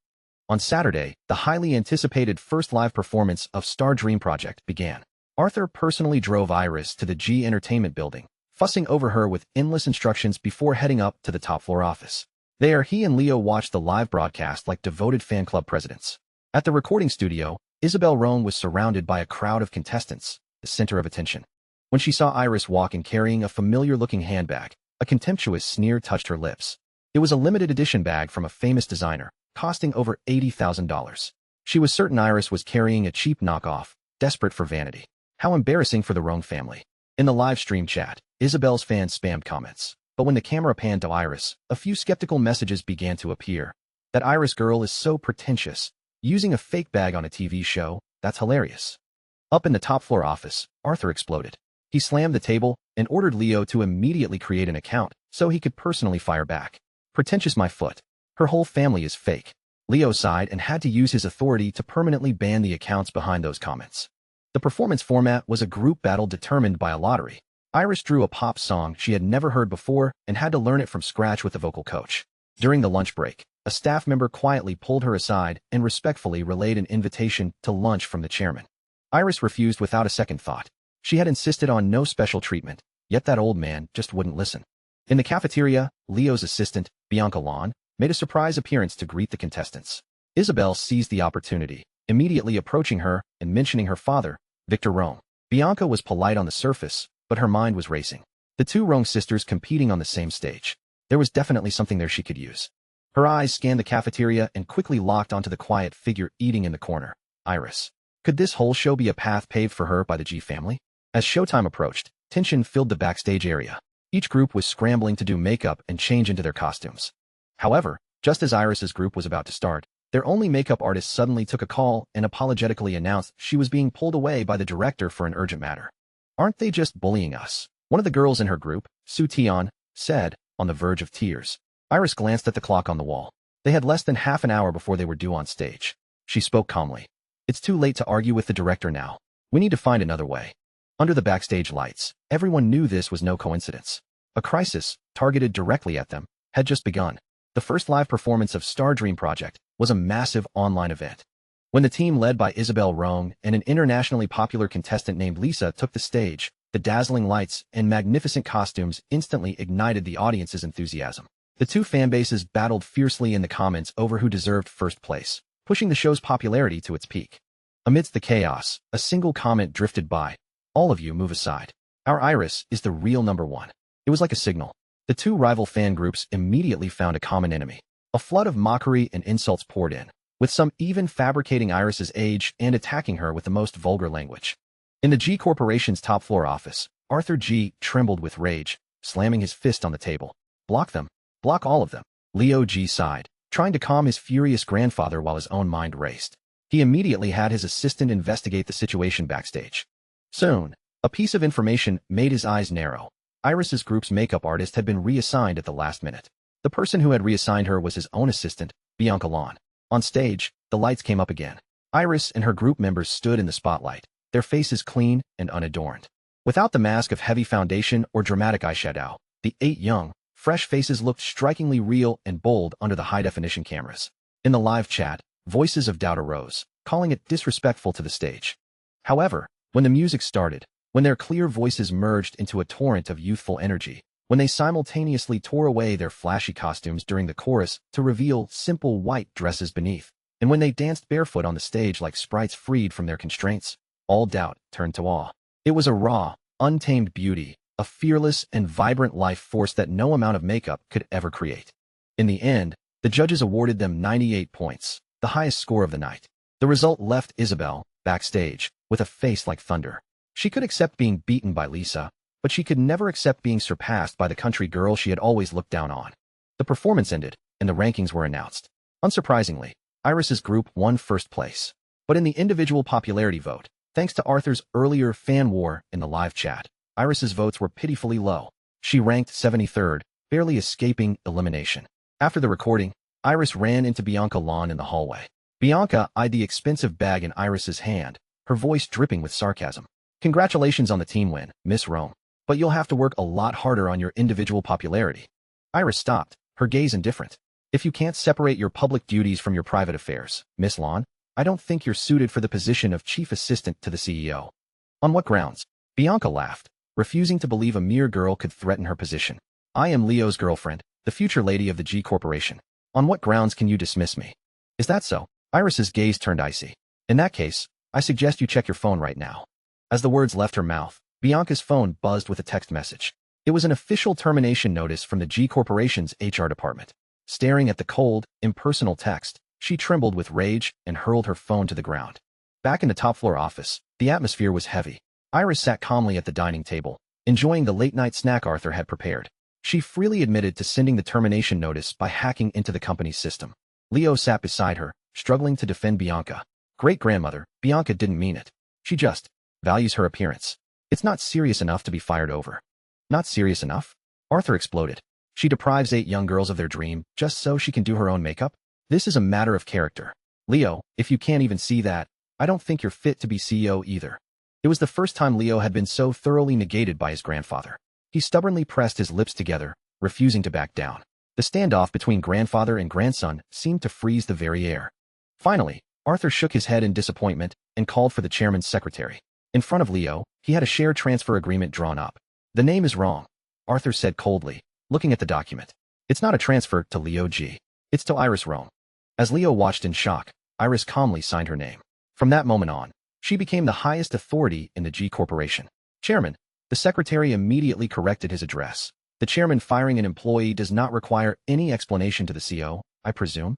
On Saturday, the highly anticipated first live performance of Star Dream Project began. Arthur personally drove Iris to the G Entertainment building, fussing over her with endless instructions before heading up to the top-floor office. There, he and Leo watched the live broadcast like devoted fan club presidents. At the recording studio, Isabel Roan was surrounded by a crowd of contestants, the center of attention. When she saw Iris walk in carrying a familiar-looking handbag, a contemptuous sneer touched her lips. It was a limited edition bag from a famous designer, costing over $80,000. She was certain Iris was carrying a cheap knockoff, desperate for vanity. How embarrassing for the Roan family. In the live stream chat, Isabel's fans spammed comments. But when the camera panned to Iris, a few skeptical messages began to appear. That Iris girl is so pretentious. Using a fake bag on a TV show, that's hilarious. Up in the top-floor office, Arthur exploded. He slammed the table and ordered Leo to immediately create an account so he could personally fire back. "Pretentious my foot. Her whole family is fake." Leo sighed and had to use his authority to permanently ban the accounts behind those comments. The performance format was a group battle determined by a lottery. Iris drew a pop song she had never heard before and had to learn it from scratch with a vocal coach. During the lunch break, a staff member quietly pulled her aside and respectfully relayed an invitation to lunch from the chairman. Iris refused without a second thought. She had insisted on no special treatment, yet that old man just wouldn't listen. In the cafeteria, Leo's assistant, Bianca Lawn, made a surprise appearance to greet the contestants. Isabel seized the opportunity, immediately approaching her and mentioning her father, Victor Roan. Bianca was polite on the surface, but her mind was racing. The two Roan sisters competing on the same stage. There was definitely something there she could use. Her eyes scanned the cafeteria and quickly locked onto the quiet figure eating in the corner, Iris. Could this whole show be a path paved for her by the G family? As showtime approached, tension filled the backstage area. Each group was scrambling to do makeup and change into their costumes. However, just as Iris's group was about to start, their only makeup artist suddenly took a call and apologetically announced she was being pulled away by the director for an urgent matter. "Aren't they just bullying us?" one of the girls in her group, Sue Tion, said, on the verge of tears. Iris glanced at the clock on the wall. They had less than half an hour before they were due on stage. She spoke calmly. "It's too late to argue with the director now. We need to find another way." Under the backstage lights, everyone knew this was no coincidence. A crisis, targeted directly at them, had just begun. The first live performance of Star Dream Project was a massive online event. When the team led by Isabel Roan and an internationally popular contestant named Lisa took the stage, The dazzling lights and magnificent costumes instantly ignited the audience's enthusiasm. The two fanbases battled fiercely in the comments over who deserved first place, pushing the show's popularity to its peak. Amidst the chaos, a single comment drifted by. "All of you move aside. Our Iris is the real number one." It was like a signal. The two rival fan groups immediately found a common enemy. A flood of mockery and insults poured in, with some even fabricating Iris's age and attacking her with the most vulgar language. In the G Corporation's top-floor office, Arthur G trembled with rage, slamming his fist on the table. "Block them. Block all of them." Leo G sighed, trying to calm his furious grandfather while his own mind raced. He immediately had his assistant investigate the situation backstage. Soon, a piece of information made his eyes narrow. Iris's group's makeup artist had been reassigned at the last minute. The person who had reassigned her was his own assistant, Bianca Lawn. On stage, the lights came up again. Iris and her group members stood in the spotlight, their faces clean and unadorned. Without the mask of heavy foundation or dramatic eyeshadow, the 8 young, fresh faces looked strikingly real and bold under the high-definition cameras. In the live chat, voices of doubt arose, calling it disrespectful to the stage. However, when the music started, when their clear voices merged into a torrent of youthful energy, when they simultaneously tore away their flashy costumes during the chorus to reveal simple white dresses beneath, and when they danced barefoot on the stage like sprites freed from their constraints, all doubt turned to awe. It was a raw, untamed beauty, a fearless and vibrant life force that no amount of makeup could ever create. In the end, the judges awarded them 98 points, the highest score of the night. The result left Isabel, backstage, with a face like thunder. She could accept being beaten by Lisa, but she could never accept being surpassed by the country girl she had always looked down on. The performance ended, and the rankings were announced. Unsurprisingly, Iris's group won first place. But in the individual popularity vote, thanks to Arthur's earlier fan war in the live chat, Iris's votes were pitifully low. She ranked 73rd, barely escaping elimination. After the recording, Iris ran into Bianca Lawn in the hallway. Bianca eyed the expensive bag in Iris's hand, her voice dripping with sarcasm. "Congratulations on the team win, Miss Rome. But you'll have to work a lot harder on your individual popularity." Iris stopped, her gaze indifferent. "If you can't separate your public duties from your private affairs, Miss Lawn, I don't think you're suited for the position of chief assistant to the CEO." "On what grounds?" Bianca laughed, refusing to believe a mere girl could threaten her position. "I am Leo's girlfriend, the future lady of the G Corporation. On what grounds can you dismiss me?" "Is that so?" Iris's gaze turned icy. "In that case, I suggest you check your phone right now." As the words left her mouth, Bianca's phone buzzed with a text message. It was an official termination notice from the G Corporation's HR department. Staring at the cold, impersonal text, she trembled with rage and hurled her phone to the ground. Back in the top-floor office, the atmosphere was heavy. Iris sat calmly at the dining table, enjoying the late-night snack Arthur had prepared. She freely admitted to sending the termination notice by hacking into the company's system. Leo sat beside her, struggling to defend Bianca. "Great-grandmother, Bianca didn't mean it. She just values her appearance. It's not serious enough to be fired over." "Not serious enough?" Arthur exploded. "She deprives 8 young girls of their dream just so she can do her own makeup? This is a matter of character. Leo, if you can't even see that, I don't think you're fit to be CEO either." It was the first time Leo had been so thoroughly negated by his grandfather. He stubbornly pressed his lips together, refusing to back down. The standoff between grandfather and grandson seemed to freeze the very air. Finally, Arthur shook his head in disappointment and called for the chairman's secretary. In front of Leo, he had a share transfer agreement drawn up. "The name is wrong," Arthur said coldly, looking at the document. "It's not a transfer to Leo G. It's to Iris Rome." As Leo watched in shock, Iris calmly signed her name. From that moment on, she became the highest authority in the G Corporation. "Chairman," the secretary immediately corrected his address. "The chairman firing an employee does not require any explanation to the CEO, I presume?"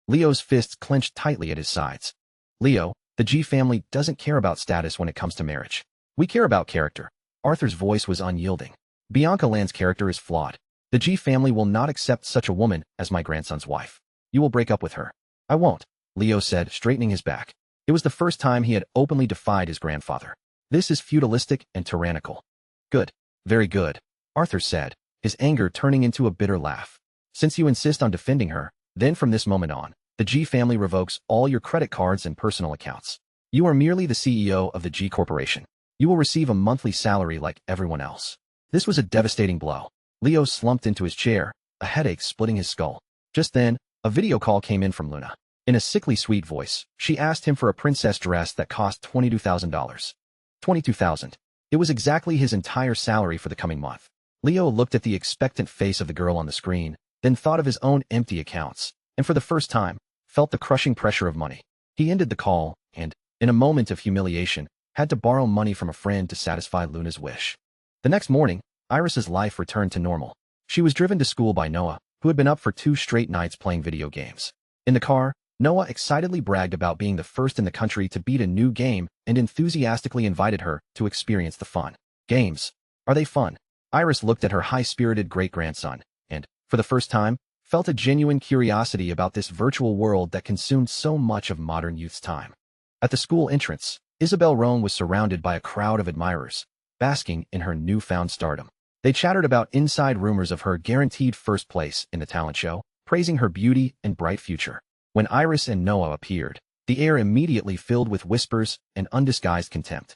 Leo's fists clenched tightly at his sides. "Leo, the G family doesn't care about status when it comes to marriage. We care about character." Arthur's voice was unyielding. "Bianca Land's character is flawed. The G family will not accept such a woman as my grandson's wife. You will break up with her." "I won't," Leo said, straightening his back. It was the first time he had openly defied his grandfather. "This is feudalistic and tyrannical." "Good. Very good," Arthur said, his anger turning into a bitter laugh. "Since you insist on defending her, then from this moment on, the G family revokes all your credit cards and personal accounts. You are merely the CEO of the G Corporation. You will receive a monthly salary like everyone else." This was a devastating blow. Leo slumped into his chair, a headache splitting his skull. Just then, a video call came in from Luna. In a sickly sweet voice, she asked him for a princess dress that cost $22,000. $22,000. It was exactly his entire salary for the coming month. Leo looked at the expectant face of the girl on the screen, then thought of his own empty accounts, and for the first time, felt the crushing pressure of money. He ended the call and, in a moment of humiliation, had to borrow money from a friend to satisfy Luna's wish. The next morning, Iris's life returned to normal. She was driven to school by Noah, who had been up for 2 straight nights playing video games. In the car, Noah excitedly bragged about being the first in the country to beat a new game and enthusiastically invited her to experience the fun. Games. Are they fun? Iris looked at her high-spirited great-grandson and, for the first time, felt a genuine curiosity about this virtual world that consumed so much of modern youth's time. At the school entrance, Isabel Roan was surrounded by a crowd of admirers, basking in her newfound stardom. They chattered about inside rumors of her guaranteed first place in the talent show, praising her beauty and bright future. When Iris and Noah appeared, the air immediately filled with whispers and undisguised contempt.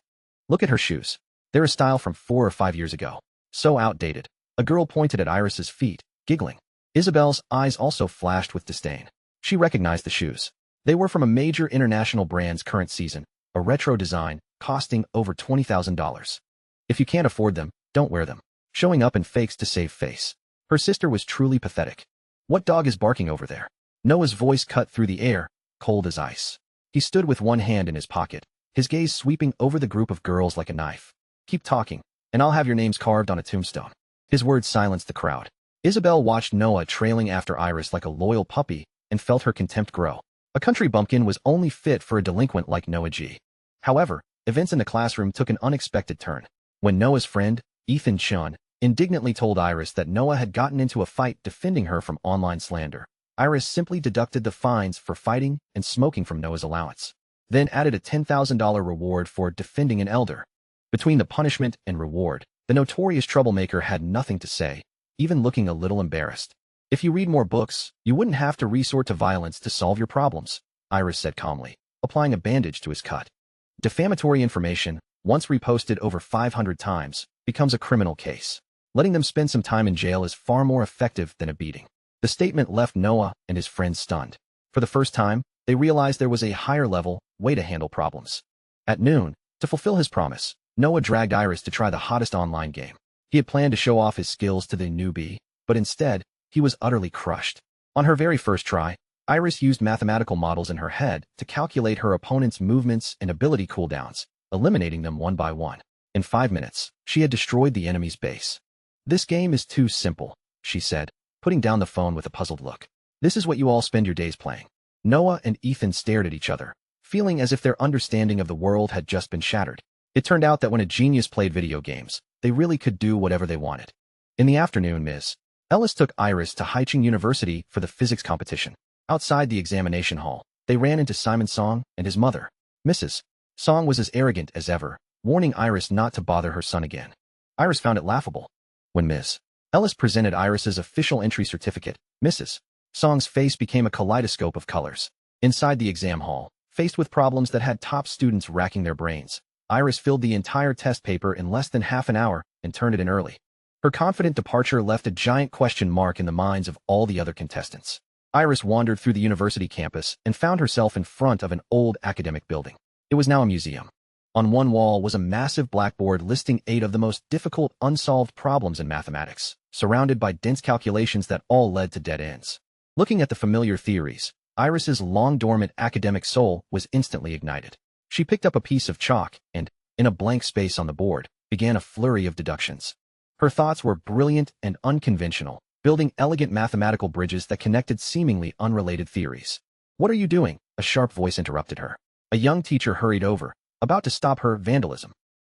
Look at her shoes. They're a style from 4 or 5 years ago. So outdated. A girl pointed at Iris's feet, giggling. Isabel's eyes also flashed with disdain. She recognized the shoes. They were from a major international brand's current season, a retro design, costing over $20,000. If you can't afford them, don't wear them. Showing up in fakes to save face. Her sister was truly pathetic. What dog is barking over there? Noah's voice cut through the air, cold as ice. He stood with one hand in his pocket, his gaze sweeping over the group of girls like a knife. Keep talking, and I'll have your names carved on a tombstone. His words silenced the crowd. Isabel watched Noah trailing after Iris like a loyal puppy and felt her contempt grow. A country bumpkin was only fit for a delinquent like Noah G. However, events in the classroom took an unexpected turn. When Noah's friend, Ethan Chun, indignantly told Iris that Noah had gotten into a fight defending her from online slander, Iris simply deducted the fines for fighting and smoking from Noah's allowance, then added a $10,000 reward for defending an elder. Between the punishment and reward, the notorious troublemaker had nothing to say, even looking a little embarrassed. If you read more books, you wouldn't have to resort to violence to solve your problems, Iris said calmly, applying a bandage to his cut. Defamatory information, once reposted over 500 times, becomes a criminal case. Letting them spend some time in jail is far more effective than a beating. The statement left Noah and his friends stunned. For the first time, they realized there was a higher-level way to handle problems. At noon, to fulfill his promise, Noah dragged Iris to try the hottest online game. He had planned to show off his skills to the newbie, but instead, he was utterly crushed. On her very first try, Iris used mathematical models in her head to calculate her opponent's movements and ability cooldowns, eliminating them one by one. In 5 minutes, she had destroyed the enemy's base. This game is too simple, she said, putting down the phone with a puzzled look. This is what you all spend your days playing. Noah and Ethan stared at each other, feeling as if their understanding of the world had just been shattered. It turned out that when a genius played video games, they really could do whatever they wanted. In the afternoon, Ms. Ellis took Iris to Haicheng University for the physics competition. Outside the examination hall, they ran into Simon Song and his mother. Mrs. Song was as arrogant as ever, warning Iris not to bother her son again. Iris found it laughable. When Ms. Ellis presented Iris's official entry certificate, Mrs. Song's face became a kaleidoscope of colors. Inside the exam hall, faced with problems that had top students racking their brains, Iris filled the entire test paper in less than half an hour and turned it in early. Her confident departure left a giant question mark in the minds of all the other contestants. Iris wandered through the university campus and found herself in front of an old academic building. It was now a museum. On one wall was a massive blackboard listing 8 of the most difficult unsolved problems in mathematics, surrounded by dense calculations that all led to dead ends. Looking at the familiar theories, Iris's long-dormant academic soul was instantly ignited. She picked up a piece of chalk and, in a blank space on the board, began a flurry of deductions. Her thoughts were brilliant and unconventional, building elegant mathematical bridges that connected seemingly unrelated theories. "What are you doing?" a sharp voice interrupted her. A young teacher hurried over, about to stop her vandalism.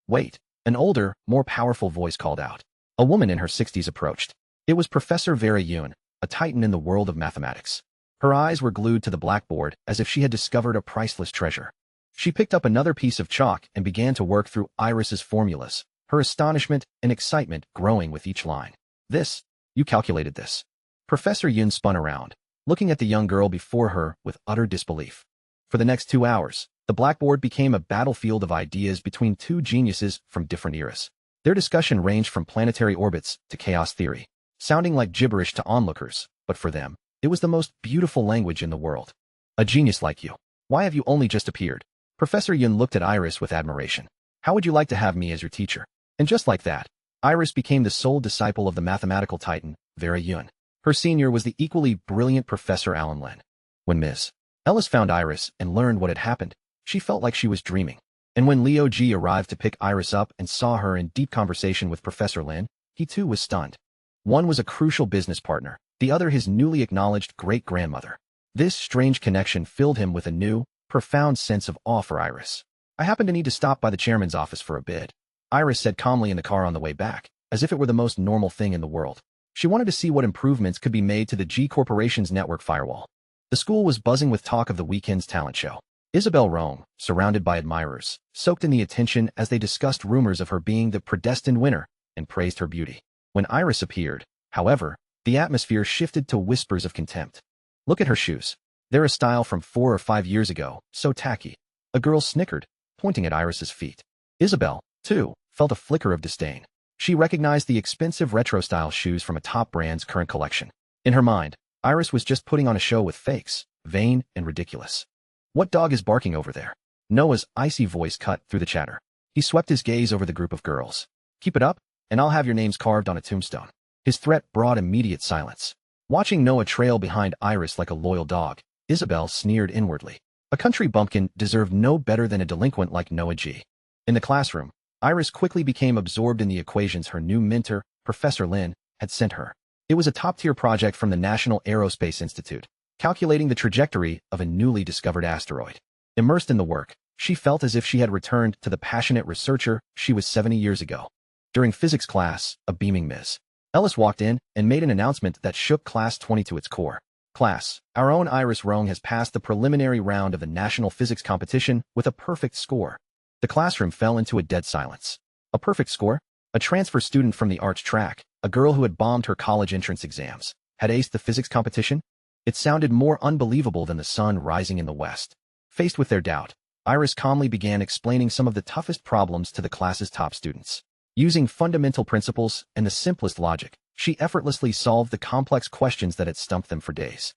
"Wait," an older, more powerful voice called out. A woman in her 60s approached. It was Professor Vera Yun, a titan in the world of mathematics. Her eyes were glued to the blackboard as if she had discovered a priceless treasure. She picked up another piece of chalk and began to work through Iris's formulas, her astonishment and excitement growing with each line. You calculated this." Professor Yun spun around, looking at the young girl before her with utter disbelief. For the next 2 hours, the blackboard became a battlefield of ideas between two geniuses from different eras. Their discussion ranged from planetary orbits to chaos theory, sounding like gibberish to onlookers, but for them, it was the most beautiful language in the world. "A genius like you. Why have you only just appeared?" Professor Yun looked at Iris with admiration. How would you like to have me as your teacher? And just like that, Iris became the sole disciple of the mathematical titan, Vera Yun. Her senior was the equally brilliant Professor Alan Lin. When Ms. Ellis found Iris and learned what had happened, she felt like she was dreaming. And when Leo G arrived to pick Iris up and saw her in deep conversation with Professor Lin, he too was stunned. One was a crucial business partner, the other his newly acknowledged great-grandmother. This strange connection filled him with a new, profound sense of awe for Iris. I happen to need to stop by the chairman's office for a bit, Iris said calmly in the car on the way back, as if it were the most normal thing in the world. She wanted to see what improvements could be made to the G Corporation's network firewall. The school was buzzing with talk of the weekend's talent show. Isabel Rome, surrounded by admirers, soaked in the attention as they discussed rumors of her being the predestined winner and praised her beauty. When Iris appeared, however, the atmosphere shifted to whispers of contempt. Look at her shoes. They're a style from 4 or 5 years ago, so tacky. A girl snickered, pointing at Iris's feet. Isabel, too, felt a flicker of disdain. She recognized the expensive retro-style shoes from a top brand's current collection. In her mind, Iris was just putting on a show with fakes, vain and ridiculous. What dog is barking over there? Noah's icy voice cut through the chatter. He swept his gaze over the group of girls. Keep it up, and I'll have your names carved on a tombstone. His threat brought immediate silence. Watching Noah trail behind Iris like a loyal dog, Isabel sneered inwardly. A country bumpkin deserved no better than a delinquent like Noah G. In the classroom, Iris quickly became absorbed in the equations her new mentor, Professor Lin, had sent her. It was a top-tier project from the National Aerospace Institute, calculating the trajectory of a newly discovered asteroid. Immersed in the work, she felt as if she had returned to the passionate researcher she was 70 years ago. During physics class, a beaming Ms. Ellis walked in and made an announcement that shook Class 20 to its core. Class, our own Iris Rong has passed the preliminary round of the National Physics Competition with a perfect score. The classroom fell into a dead silence. A perfect score? A transfer student from the arts track, a girl who had bombed her college entrance exams, had aced the physics competition? It sounded more unbelievable than the sun rising in the west. Faced with their doubt, Iris calmly began explaining some of the toughest problems to the class's top students. Using fundamental principles and the simplest logic, she effortlessly solved the complex questions that had stumped them for days.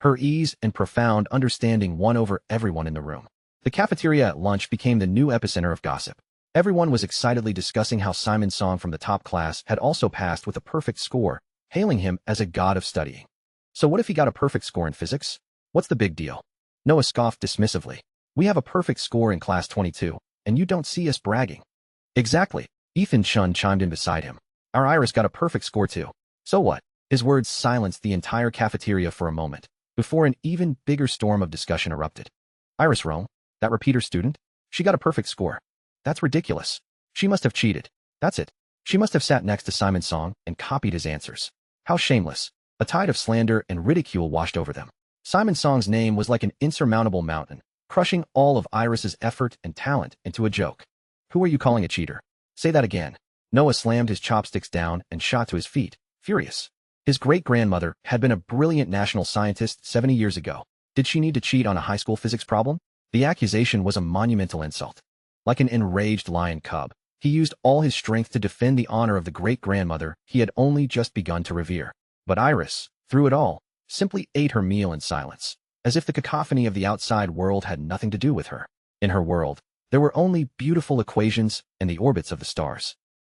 Her ease and profound understanding won over everyone in the room. The cafeteria at lunch became the new epicenter of gossip. Everyone was excitedly discussing how Simon Song from the top class had also passed with a perfect score, hailing him as a god of studying. So what if he got a perfect score in physics? What's the big deal? Noah scoffed dismissively. We have a perfect score in Class 22, and you don't see us bragging. Exactly, Ethan Chun chimed in beside him. Our Iris got a perfect score too. So what? His words silenced the entire cafeteria for a moment, before an even bigger storm of discussion erupted. Iris Rome, that repeater student? She got a perfect score. That's ridiculous. She must have cheated. That's it. She must have sat next to Simon Song and copied his answers. How shameless. A tide of slander and ridicule washed over them. Simon Song's name was like an insurmountable mountain, crushing all of Iris's effort and talent into a joke. Who are you calling a cheater? Say that again. Noah slammed his chopsticks down and shot to his feet, furious. His great-grandmother had been a brilliant national scientist 70 years ago. Did she need to cheat on a high school physics problem? The accusation was a monumental insult. Like an enraged lion cub, he used all his strength to defend the honor of the great-grandmother he had only just begun to revere. But Iris, through it all, simply ate her meal in silence, as if the cacophony of the outside world had nothing to do with her. In her world, there were only beautiful equations and the orbits of the stars.